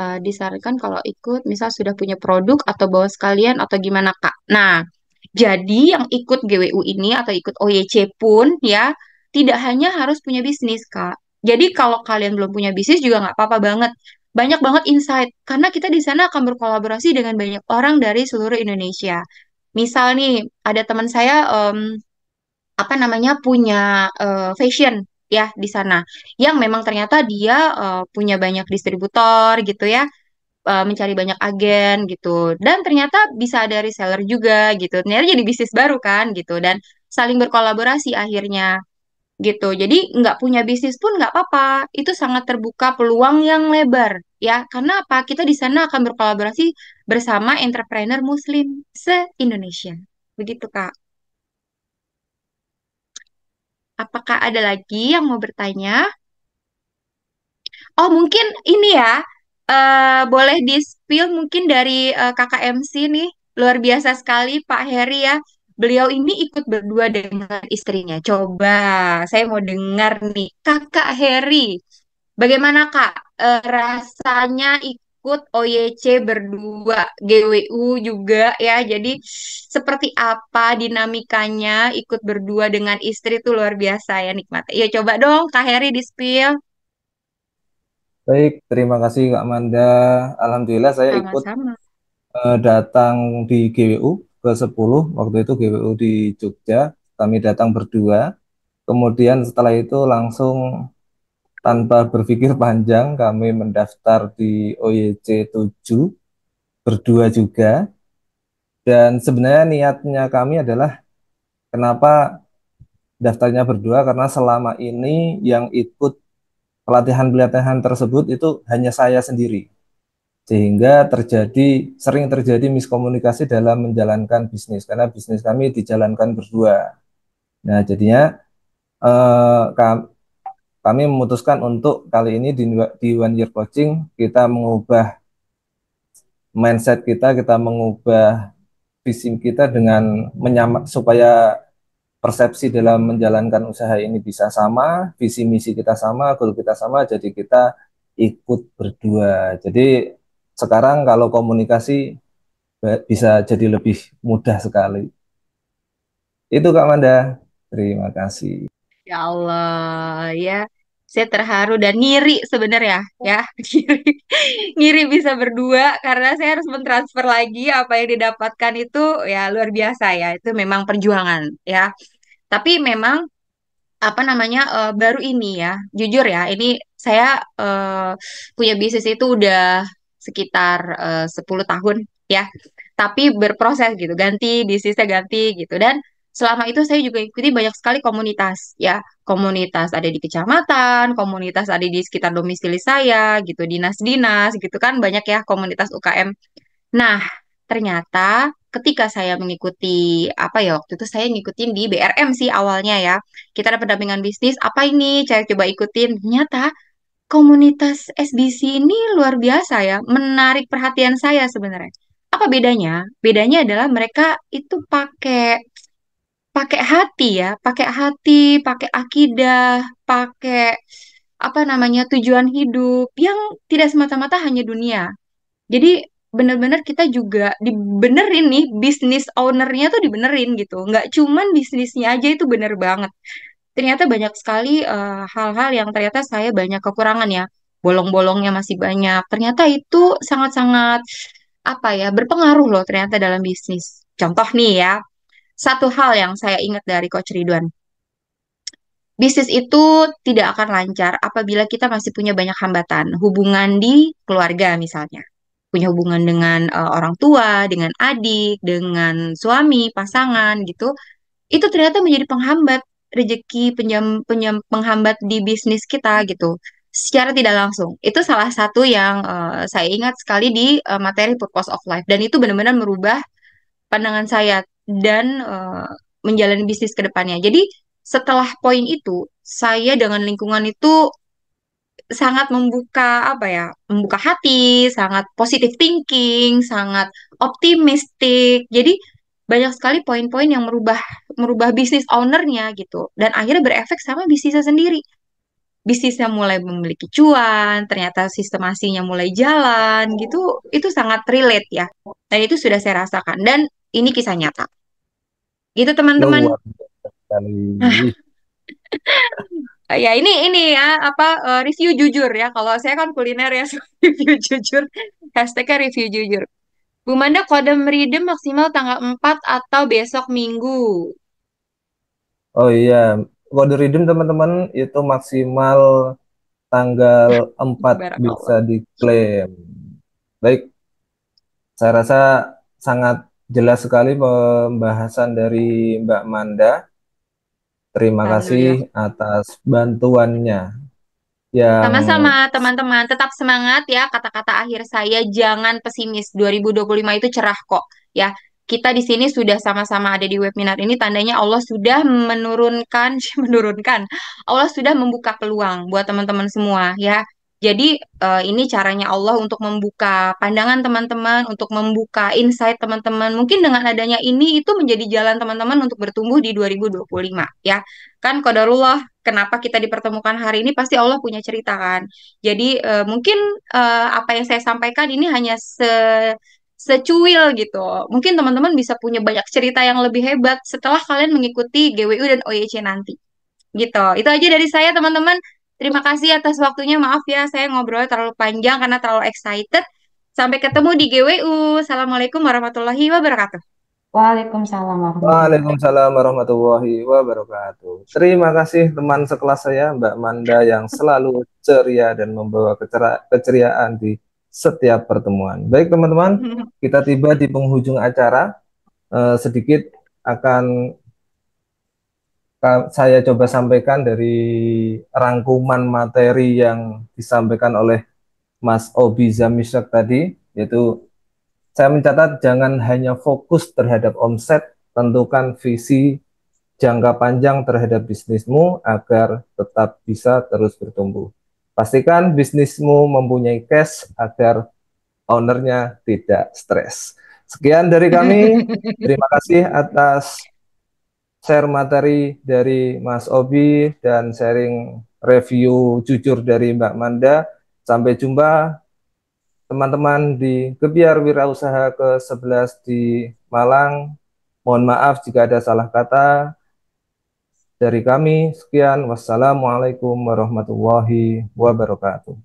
Disarankan kalau ikut misal sudah punya produk atau bawa sekalian atau gimana Kak? Nah, jadi yang ikut GWU ini atau ikut OYC pun ya tidak hanya harus punya bisnis Kak. Jadi kalau kalian belum punya bisnis juga nggak apa-apa banget. Banyak banget insight karena kita di sana akan berkolaborasi dengan banyak orang dari seluruh Indonesia. Misal nih ada teman saya apa namanya punya fashion ya di sana yang memang ternyata dia punya banyak distributor gitu ya, mencari banyak agen gitu dan ternyata bisa ada reseller juga gitu, ternyata jadi bisnis baru kan gitu dan saling berkolaborasi akhirnya gitu. Jadi nggak punya bisnis pun nggak apa-apa, itu sangat terbuka peluang yang lebar ya, karena apa, kita di sana akan berkolaborasi bersama entrepreneur Muslim se-Indonesia begitu Kak. Apakah ada lagi yang mau bertanya? Oh, mungkin ini ya, boleh di-spill mungkin dari kakak MC nih. Luar biasa sekali Pak Heri ya. Beliau ini ikut berdua dengan istrinya. Coba, saya mau dengar nih. Kakak Heri, bagaimana Kak rasanya ikut OYC berdua, GWU juga ya. Jadi, seperti apa dinamikanya ikut berdua dengan istri itu luar biasa ya, nikmat. Ya, coba dong Kak Heri di-spill. Baik, terima kasih Kak Manda. Alhamdulillah saya ikut Sama-sama. datang di GWU ke-10, waktu itu GWU di Jogja, kami datang berdua. Kemudian setelah itu langsung tanpa berpikir panjang kami mendaftar di OYC 7 berdua juga. Dan sebenarnya niatnya kami adalah kenapa daftarnya berdua, karena selama ini yang ikut pelatihan-pelatihan tersebut itu hanya saya sendiri. Sehingga sering terjadi miskomunikasi dalam menjalankan bisnis, karena bisnis kami dijalankan berdua. Nah, jadinya eh, kam- kami memutuskan untuk kali ini di One Year Coaching kita mengubah mindset kita mengubah visi kita dengan supaya persepsi dalam menjalankan usaha ini bisa sama, visi misi kita sama, goal kita sama, jadi kita ikut berdua. Jadi sekarang kalau komunikasi bisa jadi lebih mudah sekali. Itu Kak Manda. Terima kasih. Ya Allah, ya. Saya terharu dan ngiri sebenarnya, ya. Ngiri, ngiri bisa berdua karena saya harus mentransfer lagi apa yang didapatkan itu ya luar biasa ya. Itu memang perjuangan, ya. Tapi memang apa namanya baru ini ya, jujur ya, ini saya punya bisnis itu udah sekitar 10 tahun ya, tapi berproses gitu, ganti bisnisnya ganti gitu dan selama itu saya juga ikuti banyak sekali komunitas ya, komunitas ada di kecamatan, komunitas ada di sekitar domisili saya gitu, dinas-dinas gitu kan banyak ya komunitas UKM. Nah, ternyata ketika saya mengikuti apa ya waktu itu saya ngikutin di BRM sih awalnya ya. Kita ada pendampingan bisnis, apa ini? Saya coba ikutin. Ternyata komunitas SBC ini luar biasa ya, menarik perhatian saya sebenarnya. Apa bedanya? Bedanya adalah mereka itu pakai pakai hati ya, pakai hati, pakai akidah, pakai apa namanya tujuan hidup yang tidak semata-mata hanya dunia. Jadi benar-benar kita juga dibenerin nih, bisnis ownernya tuh dibenerin gitu. Nggak cuman bisnisnya aja itu bener banget. Ternyata banyak sekali hal-hal yang ternyata saya banyak kekurangan ya. Bolong-bolongnya masih banyak. Ternyata itu sangat-sangat apa ya, berpengaruh loh ternyata dalam bisnis. Contoh nih ya, satu hal yang saya ingat dari Coach Ridwan. Bisnis itu tidak akan lancar apabila kita masih punya banyak hambatan. Hubungan di keluarga misalnya. Punya hubungan dengan orang tua, dengan adik, dengan suami, pasangan gitu. Itu ternyata menjadi penghambat rezeki, penghambat di bisnis kita gitu. Secara tidak langsung. Itu salah satu yang saya ingat sekali di materi Purpose of Life. Dan itu benar-benar merubah pandangan saya dan menjalani bisnis ke depannya. Jadi setelah poin itu, saya dengan lingkungan itu sangat membuka apa ya, membuka hati, sangat positive thinking, sangat optimistik. Jadi banyak sekali poin-poin yang merubah merubah bisnis ownernya gitu, dan akhirnya berefek sama bisnisnya sendiri. Bisnisnya mulai memiliki cuan, ternyata sistemasinya mulai jalan gitu. Itu sangat relate ya, dan itu sudah saya rasakan, dan ini kisah nyata. Gitu teman-teman. Luar biasa sekali. Ya ini ya apa review jujur ya. Kalau saya kan kuliner ya, review jujur. Hashtagnya review jujur. Bu Manda, kode redeem maksimal tanggal 4 atau besok Minggu. Oh iya, kode redeem teman-teman itu maksimal tanggal 4 bisa Barakallah. diklaim. Baik, saya rasa sangat jelas sekali pembahasan dari Mbak Manda. Terima kasih Alhamdulillah. atas bantuannya yang Sama-sama teman-teman, tetap semangat ya. Kata-kata akhir saya, jangan pesimis. 2025 itu cerah kok ya. Kita di sini sudah sama-sama ada di webinar ini, tandanya Allah sudah menurunkan menurunkan. Allah sudah membuka peluang buat teman-teman semua ya. Jadi ini caranya Allah untuk membuka pandangan teman-teman, untuk membuka insight teman-teman. Mungkin dengan adanya ini itu menjadi jalan teman-teman untuk bertumbuh di 2025 ya. Kan qadarullah, kenapa kita dipertemukan hari ini pasti Allah punya cerita kan. Jadi mungkin apa yang saya sampaikan ini hanya secuil gitu. Mungkin teman-teman bisa punya banyak cerita yang lebih hebat setelah kalian mengikuti GWU dan OYC nanti. Gitu. Itu aja dari saya teman-teman. Terima kasih atas waktunya. Maaf ya saya ngobrolnya terlalu panjang karena terlalu excited. Sampai ketemu di GWU. Assalamualaikum warahmatullahi wabarakatuh. Waalaikumsalam warahmatullahi wabarakatuh. Waalaikumsalam warahmatullahi wabarakatuh. Terima kasih teman sekelas saya, Mbak Manda, yang selalu ceria dan membawa keceriaan di setiap pertemuan. Baik teman-teman, kita tiba di penghujung acara. Sedikit akan saya coba sampaikan dari rangkuman materi yang disampaikan oleh Mas Obi Zamisyak tadi, yaitu saya mencatat jangan hanya fokus terhadap omset, tentukan visi jangka panjang terhadap bisnismu agar tetap bisa terus bertumbuh. Pastikan bisnismu mempunyai cash agar ownernya tidak stres. Sekian dari kami. Terima kasih atas share materi dari Mas Obi dan sharing review jujur dari Mbak Manda. Sampai jumpa teman-teman di Gebiar Wirausaha ke-11 di Malang. Mohon maaf jika ada salah kata. Dari kami, sekian. Wassalamualaikum warahmatullahi wabarakatuh.